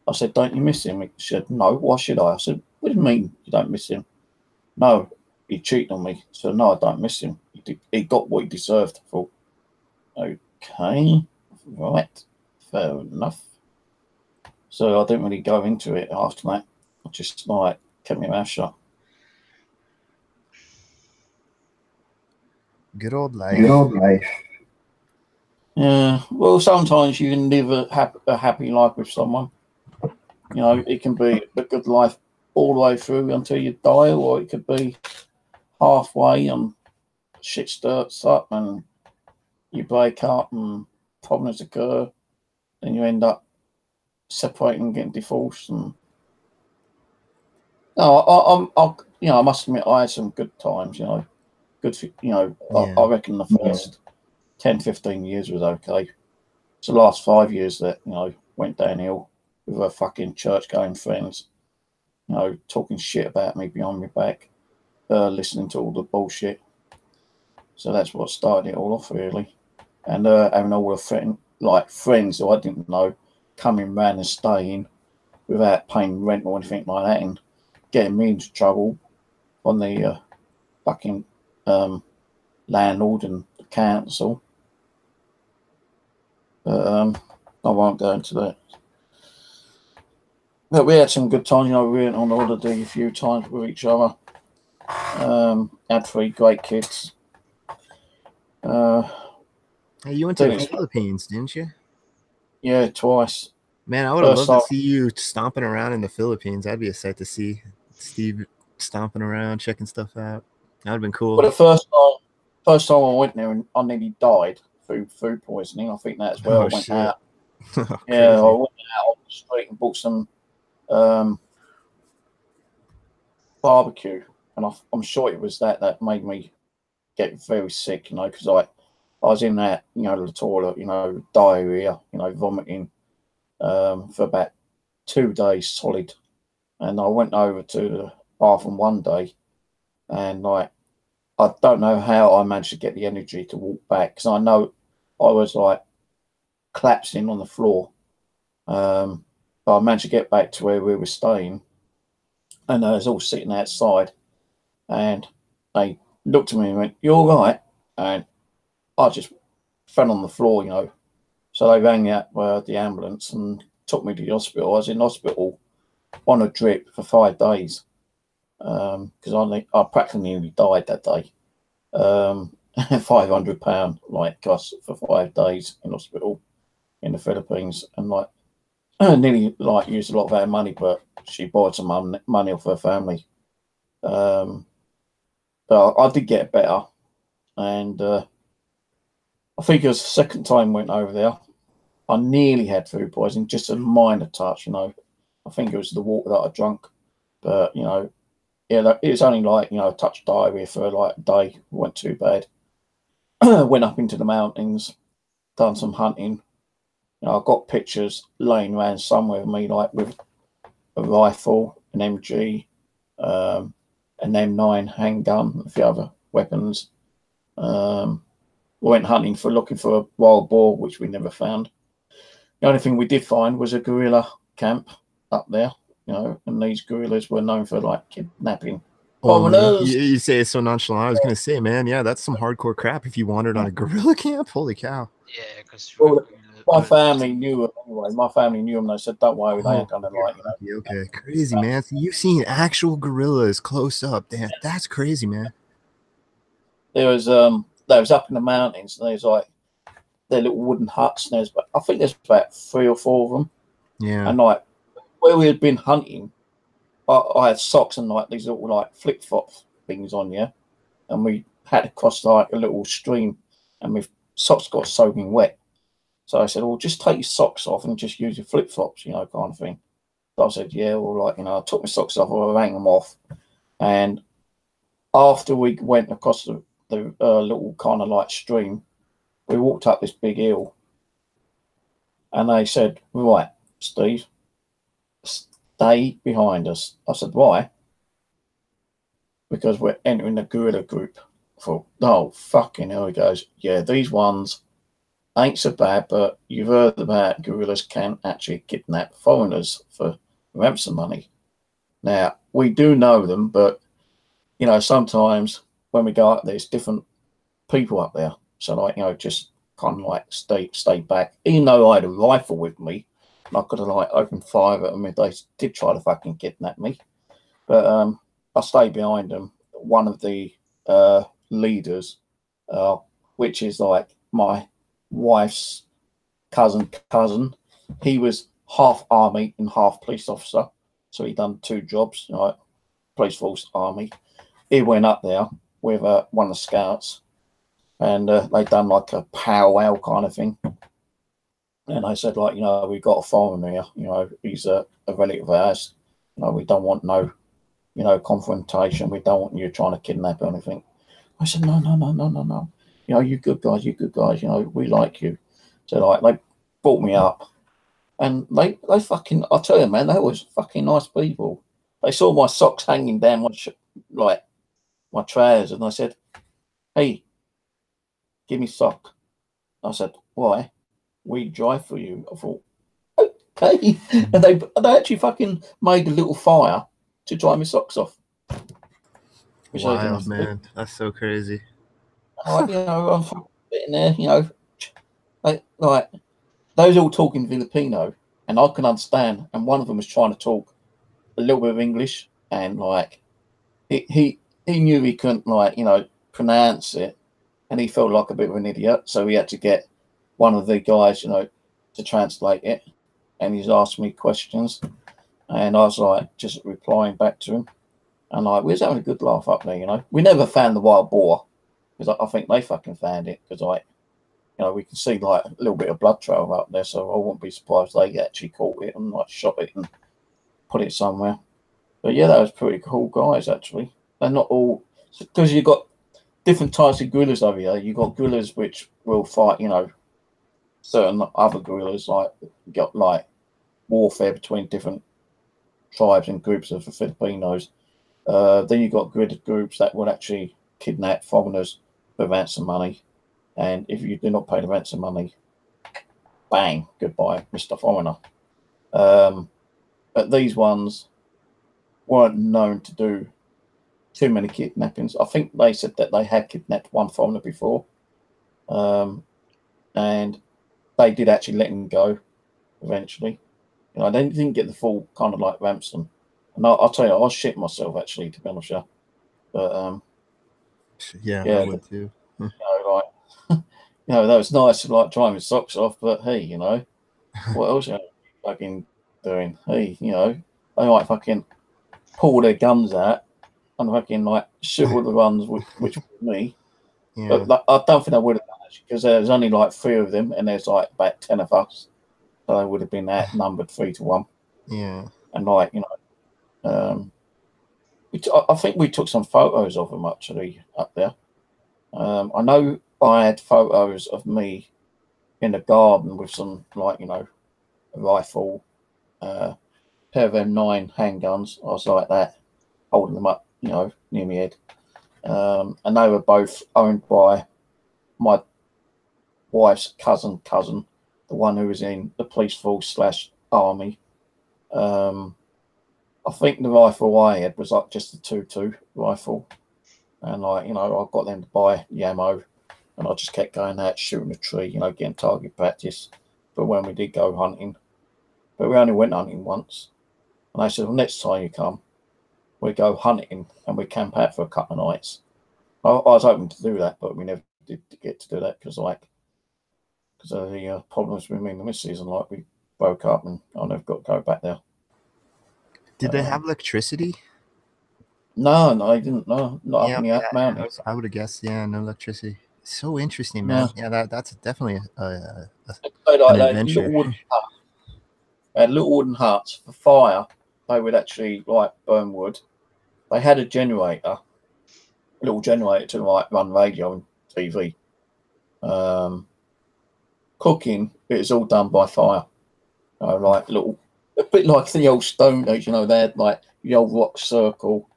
I said, don't you miss him? He said, no, why should I? I said, what do you mean you don't miss him? No, he cheated on me. So no, I don't miss him. He got what he deserved. I thought, okay, right, fair enough. So I didn't really go into it after that. I just like kept my mouth shut. Good old life. Good old life. Yeah, well, sometimes you can live a happy life with someone. You know, it can be a good life all the way through until you die, or it could be halfway and shit starts up and you break up and problems occur, and you end up separating, getting divorced. And no, I must admit, I had some good times. You know, good. I reckon the first 10, 15 years was okay. It's the last 5 years that went downhill with her fucking church going friends. Talking shit about me behind my back, listening to all the bullshit. So that's what started it all off, really. And having all the friends who I didn't know coming round and staying without paying rent or anything like that, and getting me into trouble on the fucking landlord and the council. But I won't go into that. But we had some good times. We went on holiday a few times with each other. Had 3 great kids. Hey, you went to the Philippines, didn't you? Yeah, twice. Man, I would have loved to see you stomping around in the Philippines. That'd be a sight to see. Steve stomping around, checking stuff out. That would have been cool. But the first time I went there, and I nearly died through food poisoning. I think that's where I went out. Yeah, I went out on the street and bought some barbecue, and I'm sure it was that made me get very sick. Because I was in that, the toilet, diarrhea, vomiting for about 2 days solid. And I went over to the bathroom one day, and I don't know how I managed to get the energy to walk back, because I know I was collapsing on the floor. But I managed to get back to where we were staying, and I was all sitting outside, and they looked at me and went, "You all right?" And I just fell on the floor, So they rang out the ambulance and took me to the hospital. I was in hospital on a drip for 5 days because I practically nearly died that day. £500 cost for 5 days in hospital in the Philippines, and nearly used a lot of our money, but she borrowed some money off her family. But I did get better, and I think it was the second time I went over there. I nearly had food poisoning, just a minor touch, I think it was the water that I drank, but yeah, it was only a touch of diarrhea for a day. It wasn't too bad. Went up into the mountains, done some hunting. I've got pictures laying around somewhere of me with a rifle, an MG, an M9 handgun, a few other weapons. We went hunting looking for a wild boar, which we never found. The only thing we did find was a guerrilla camp up there, and these guerrillas were known for kidnapping. You say it's so nonchalant. I was gonna say, man, yeah, that's some hardcore crap. If you wandered on a guerrilla camp, holy cow! Yeah, because my family knew them anyway. My family knew them. They said, "Don't worry, they ain't gonna Okay, crazy, man. So you've seen actual gorillas close up. Damn, that's crazy, man. There was up in the mountains, and there's their little wooden huts, and I think there's about 3 or 4 of them. Yeah. And where we had been hunting, I had socks and these little flip flop things on, yeah, and we had to cross a little stream, and my socks got soaking wet. So I said, "Well, just take your socks off and just use your flip flops, kind of thing." So I said, "Yeah, well, I took my socks off, I rang them off, and after we went across the little kind of stream, we walked up this big hill, and they said, 'Right, Steve, stay behind us.' I said, 'Why?' 'Because we're entering the guerrilla group.' I thought, oh, fucking hell. He goes, 'Yeah, these ones ain't so bad, but you've heard about guerrillas can actually kidnap foreigners for ransom money. Now, we do know them, but, sometimes when we go up there, there's different people up there. So, just kind of stay back. Even though I had a rifle with me, and I could have opened fire at them if they did try to fucking kidnap me. But I stayed behind them. One of the leaders, which is my wife's cousin. He was half army and half police officer, so he done 2 jobs, right? Police force, army. He went up there with one of the scouts, and they done like a powwow kind of thing. And they said, like, we've got a foreigner here, he's a relative of ours. We don't want no, confrontation. We don't want you trying to kidnap or anything. I said, no. You good guys, we like you. So, like, they brought me up. And they fucking, I tell you, man, they was fucking nice people. They saw my socks hanging down my trousers, and I said, hey, give me sock. I said, why? We drive for you. I thought, okay. And they actually fucking made a little fire to dry my socks off. Wild, man. That's so crazy. I'm sitting there, like, they was all talking Filipino, and I can understand. And one of them was trying to talk a little bit of English, and like, he knew he couldn't, like, pronounce it, and he felt like a bit of an idiot. So he had to get one of the guys, to translate it, and he's asked me questions, and I was like just replying back to him, and like, we was having a good laugh up there. We never found the wild boar, because I think they fucking found it, because like, we can see like a little bit of blood trail up there, so I wouldn't be surprised they actually caught it and like shot it and put it somewhere. But yeah, that was pretty cool guys actually. They're not all, because you've got different types of guerrillas over here. You've got guerrillas which will fight, certain other guerrillas, like got like warfare between different tribes and groups of Filipinos. Then you've got guerrilla groups that will actually kidnap foreigners for ransom money. And if you do not pay the ransom money, bang, goodbye, Mr. Foreigner. But these ones weren't known to do too many kidnappings. I think they said that they had kidnapped one foreigner before. And they did actually let him go eventually. They didn't get the full kind of like ransom. And I'll tell you, I shit myself actually, to be honest with you. But yeah, I would too. That was nice to like dry my socks off, but hey, what else are you fucking doing? Hey, they might fucking pull their guns out and fucking like shoot all the ones which were me. Yeah. But like, I don't think I would have done it, because there's only like 3 of them, and there's like about 10 of us, so they would have been outnumbered 3-1. Yeah. And like, I think we took some photos of them actually up there. I know I had photos of me in the garden with some, like, a rifle, pair of M9 handguns. I was like that, holding them up, near my head. And they were both owned by my wife's cousin, the one who was in the police force / army. I think the rifle I had was like just a 2.2 rifle. And like, I got them to buy the ammo, and I just kept going out shooting a tree, getting target practice. But when we did go hunting, but we only went hunting once, and they said, well, next time you come, we go hunting and we camp out for a couple of nights. I was hoping to do that, but we never did get to do that because of the problems with me and the missus, and like we broke up, and I never got to go back there. Did they have electricity? No, they didn't. No, not up in the mountain. I would have guessed. Yeah, no electricity. It's so interesting, man. Yeah, that's definitely an adventure. Little wooden huts for fire. They would actually like burn wood. They had a little generator to like run radio and TV. Cooking, it was all done by fire. Like a bit like the old Stone Age. They had like the old rock circle.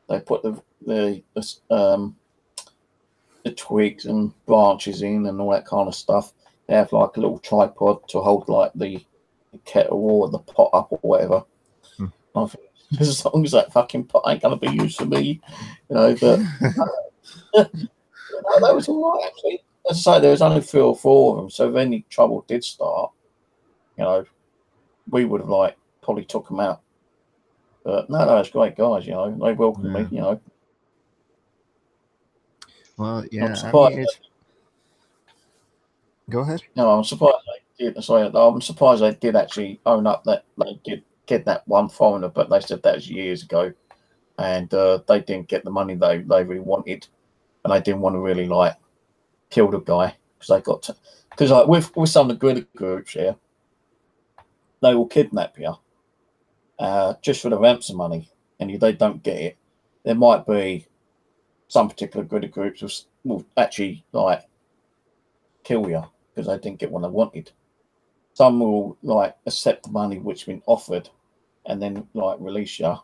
They put the twigs and branches in and all that kind of stuff. They have like a little tripod to hold like the kettle or the pot up or whatever. I think, as long as that fucking pot ain't gonna be used for me, but that was all right actually. As I say, there was only 3 or 4 of them, so if any trouble did start, we would have like probably took them out. But no, it's great guys, they welcomed me, Well, yeah, Go ahead. No, I'm surprised they did. Sorry, I'm surprised they did actually own up that they did kidnap one foreigner, but they said that was years ago, and they didn't get the money they really wanted, and they didn't want to really like kill the guy because they got to, because like with some of the guerrilla groups here, they will kidnap you just for the ransom money, and if they don't get it, there might be some particular guerrilla groups will actually like kill you because they didn't get what they wanted. Some will like accept the money which has been offered and then like release you.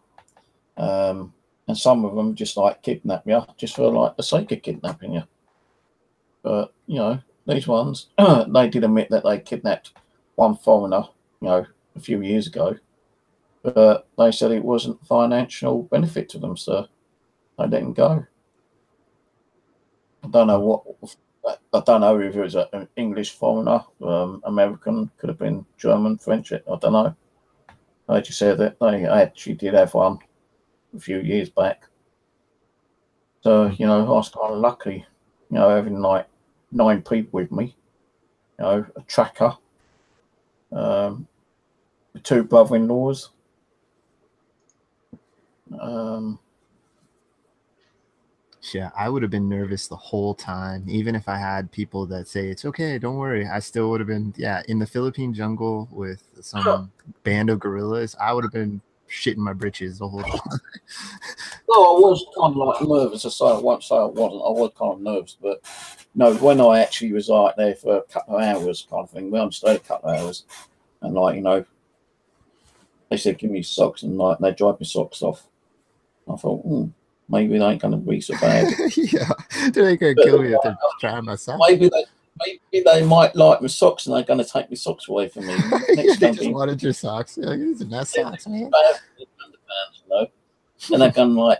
And some of them just like kidnap you just for like the sake of kidnapping you. But you know, these ones they did admit that they kidnapped one foreigner, you know, a few years ago. But they said it wasn't financial benefit to them, so they didn't go. I don't know what. I don't know if it was an English foreigner, American, could have been German, French. I don't know. They just said that they actually did have one a few years back. So, you know, I was kind of lucky, you know, having like 9 people with me, you know, a tracker, 2 brother-in-laws, Yeah, I would have been nervous the whole time, even if I had people that say it's okay, don't worry. I still would have been, in the Philippine jungle with some band of gorillas. I would have been shitting my britches the whole time. Well, I was kind of like nervous. I won't say I wasn't. I was kind of nervous, but no, when I actually was like there for a couple of hours, kind of thing, we only stayed a couple of hours, and like, you know, they said give me socks, and like they dried my socks off. I thought, maybe they ain't gonna be so bad. Yeah, they ain't gonna kill me if they're trying my socks. Maybe they might like my socks, and they're gonna take my socks away from me. Next They just wanted your socks. Like, these are nice socks, man. You know? And they're gonna like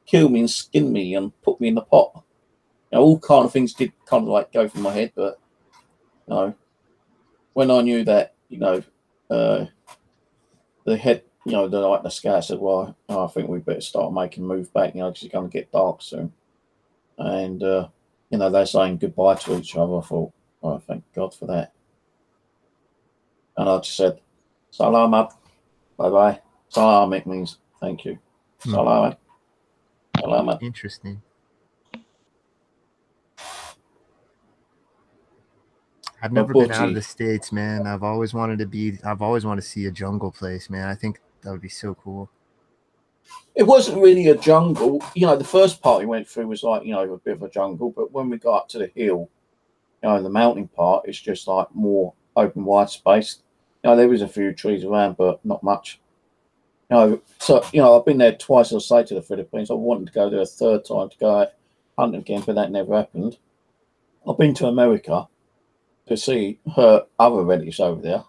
kill me and skin me and put me in the pot. You know, all kind of things did kind of like go through my head, but you know, when I knew that, you know, the head, you know, the scout said, well, I think we better start making a move back, you know, because it's going to get dark soon. And, you know, they're saying goodbye to each other. I thought, oh, thank God for that. And I just said, Salamat, bye-bye. Salamat means thank you. Salamat. Salamat. Interesting. I've never been out of the States, man. I've always wanted to see a jungle place, man. I think that would be so cool. It wasn't really a jungle. You know, the first part we went through was like, you know, a bit of a jungle. But when we got up to the hill, you know, the mountain part, it's just like more open, wide space. You know, there was a few trees around, but not much. You know, so, you know, I've been there twice, I say, to the Philippines. I wanted to go there a third time to go out hunting again, but that never happened. I've been to America to see her other relatives over there,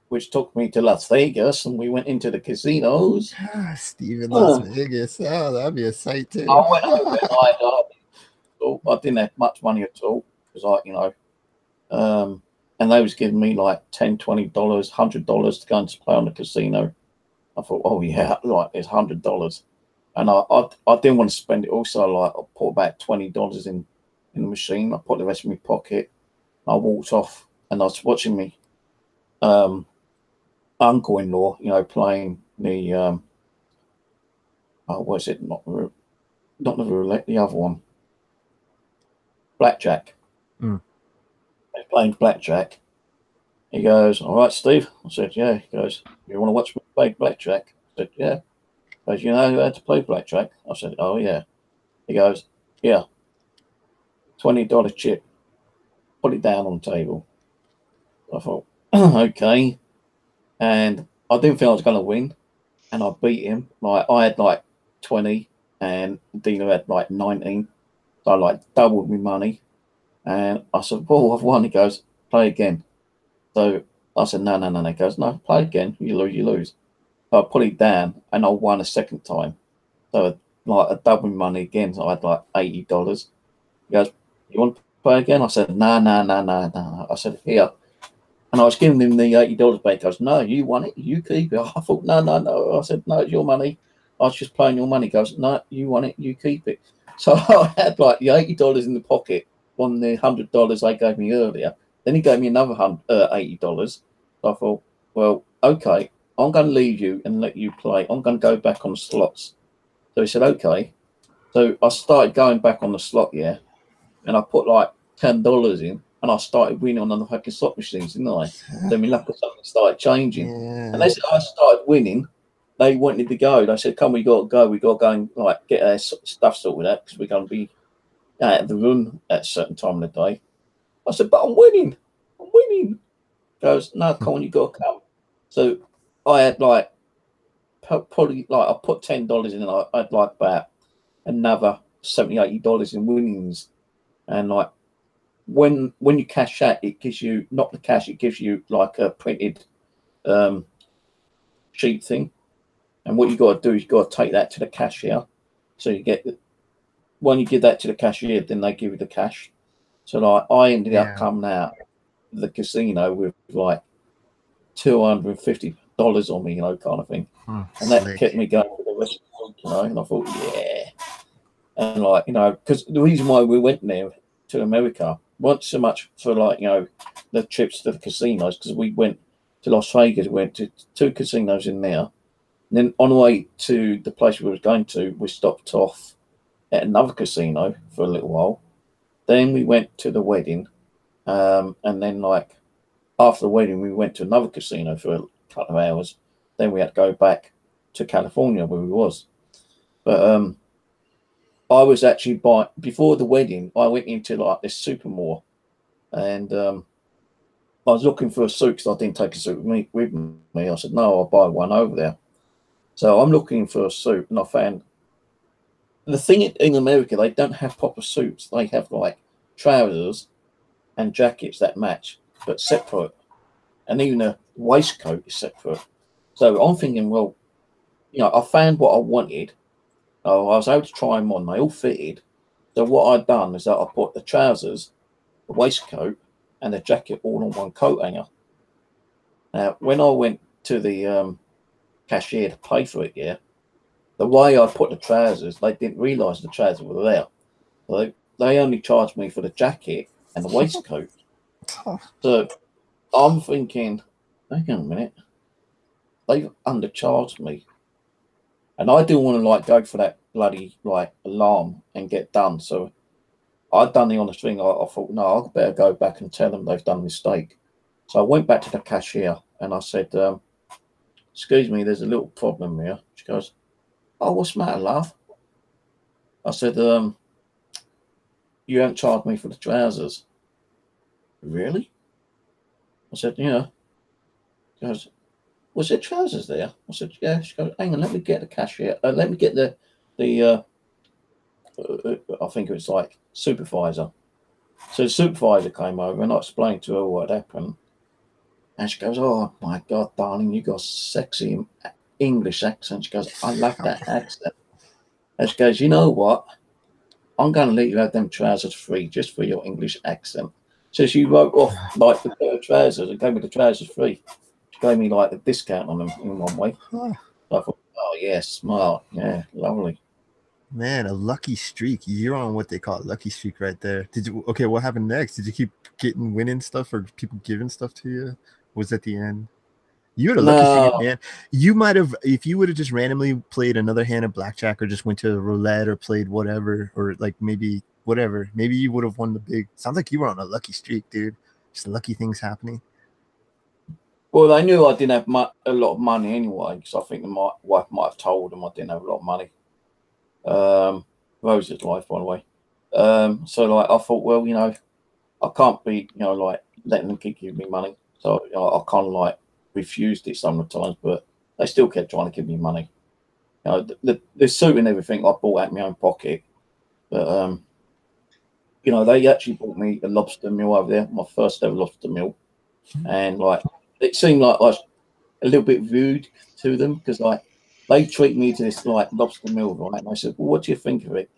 which took me to Las Vegas, and we went into the casinos. Steve in Las Vegas. Oh, that'd be a sight too. I went over there, I didn't have much money at all, because, like, you know, and they was giving me like $10, $20, $100 to go and play on the casino. I thought, oh yeah, like it's $100, and I didn't want to spend it. Also, like I put about $20 in the machine. I put the rest in my pocket. I walked off, and I was watching me uncle-in-law, you know, playing the what is it? Not the roulette, the other one, blackjack. They're playing blackjack. He goes, all right, Steve. I said, yeah. He goes, you want to watch me play blackjack? I said, yeah. He goes, you know how to play blackjack? I said, oh yeah. He goes, yeah. $20 chip. Put it down on the table. I thought, okay. And I didn't think I was going to win. And I beat him. Like, I had like 20 and the dealer had like 19. So I like doubled my money. And I said, well, I've won. He goes, play again. So I said, no. He goes, no, play again. You lose. So I put it down and I won a second time. So like I doubled my money again. So I had like $80. He goes, you want to play again? I said, no. I said, here. And I was giving him the $80 back. He goes, no, you won it. You keep it. I thought, no. I said, no, it's your money. I was just playing your money. He goes, no, you won it. You keep it. So I had like the $80 in the pocket on the $100 they gave me earlier. Then he gave me another $80. So I thought, well, okay, I'm going to leave you and let you play. I'm going to go back on the slots. So he said, okay. So I started going back on the slot, yeah, and I put like $10 in, and I started winning on the fucking slot machines, didn't I? Then my luck or something started changing, and as I started winning, they wanted to go. They said, "Come, we got to go. We got to go and like get our stuff sorted out because we're going to be out of the room at a certain time of the day." I said, "But I'm winning. I'm winning." He goes, "No, come on, you got to come." So I had like probably like I put $10 in, and I had like about another $70-80 in winnings, and like when you cash out, it gives you not the cash, it gives you like a printed sheet thing, and what you got to do is you got to take that to the cashier. So you get when you give that to the cashier, then they give you the cash. So like I ended up coming out of the casino with like $250 on me, you know, kind of thing, and that kept me going for the rest of the week, you know. And I thought, yeah. And like, you know, because the reason why we went there to America wasn't so much for like, you know, the trips to the casinos, because we went to Las Vegas, we went to 2 casinos in there. And then on the way to the place we were going to, we stopped off at another casino for a little while. Then we went to the wedding. And then like after the wedding, we went to another casino for a couple of hours. Then we had to go back to California where we was. But I was actually before the wedding, I went into like this supermall, and I was looking for a suit because I didn't take a suit with me. I said, no, I'll buy one over there. So I'm looking for a suit, and I found the thing in America, they don't have proper suits. They have like trousers and jackets that match, but separate, and even a waistcoat is separate. So I'm thinking, well, you know, I found what I wanted. I was able to try them on. They all fitted. So what I'd done is that I put the trousers, the waistcoat, and the jacket all on one coat hanger. Now, when I went to the cashier to pay for it, yeah, the way I put the trousers, they didn't realise the trousers were there. So they only charged me for the jacket and the waistcoat. So I'm thinking, hang on a minute, they've undercharged me. And I didn't want to like go for that bloody like alarm and get done. So I'd done the honest thing. I thought, no, I better go back and tell them they've done a mistake. So I went back to the cashier and I said, excuse me, there's a little problem here. She goes, oh, what's the matter, love? I said, you haven't charged me for the trousers. Really? I said, yeah. She goes, was there trousers there? I said, yeah. She goes, hang on, let me get the cashier. Let me get the I think it was like supervisor. So the supervisor came over and I explained to her what had happened. And she goes, oh my God, darling, you got a sexy English accent. She goes, I love that accent. And she goes, you know what? I'm going to let you have them trousers free just for your English accent. So she wrote off like the pair of trousers and gave me the trousers free. She gave me like a discount on them in one way. So I thought, oh yeah, smart. Yeah, lovely. Man, a lucky streak. You're on what they call a lucky streak right there. Did you? Okay, what happened next? Did you keep getting winning stuff or people giving stuff to you? Was at the end? You had a lucky streak, man. You might have, if you would have just randomly played another hand of blackjack or just went to roulette or played whatever, or like maybe whatever, maybe you would have won the big. Sounds like you were on a lucky streak, dude. Just lucky things happening. Well, they knew I didn't have a lot of money anyway, because I think my wife might have told them I didn't have a lot of money. Rose's life, by the way. So like I thought, well, you know, I can't be, you know, like letting them keep giving me money. So you know, I kind of like refused it some of the times, but they still kept trying to give me money. You know, the suit and everything I bought out of my own pocket. But you know, they actually bought me a lobster meal over there, my first ever lobster meal, and like it seemed like I was a little bit rude to them because like they treat me to this like lobster meal, right? And I said, well, what do you think of it?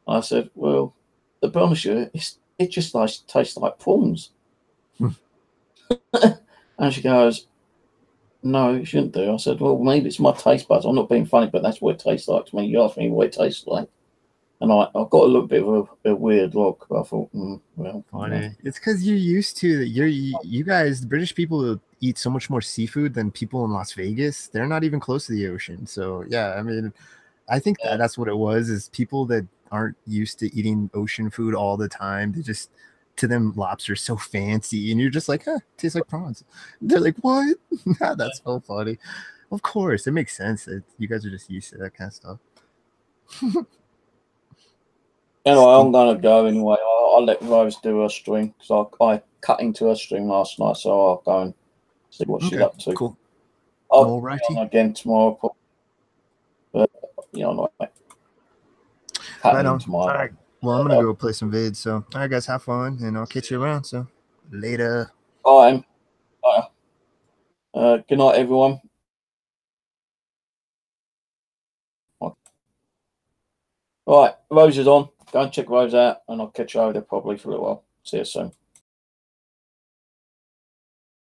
And I said, well, to be honest with you, it just tastes like prawns. And she goes, no, it shouldn't do. I said, well, maybe it's my taste buds. I'm not being funny, but that's what it tastes like to me. You asked me what it tastes like. And I got a little bit of a weird look. I thought, well, Funny. It's because you're used to you guys, the British people, eat so much more seafood than people in Las Vegas. They're not even close to the ocean. So yeah, I mean, I think that's what it was. Is people that aren't used to eating ocean food all the time. They just, to them, lobster's so fancy, and you're just like, tastes like prawns. They're like, what? That's so funny. Of course, it makes sense that you guys are just used to that kind of stuff. Anyway, I'm gonna go anyway. I'll let Rose do her stream because I cut into her stream last night, so I'll go and see what she's up to. Cool. I'll be on again tomorrow, but like right on. All right. Well, I'm gonna go play some vids. So, all right, guys, have fun, and I'll catch you around. So, later. Bye. Good night, everyone. All right, Rose is on. Go and check Rose out, and I'll catch you over there probably for a little while. See you soon.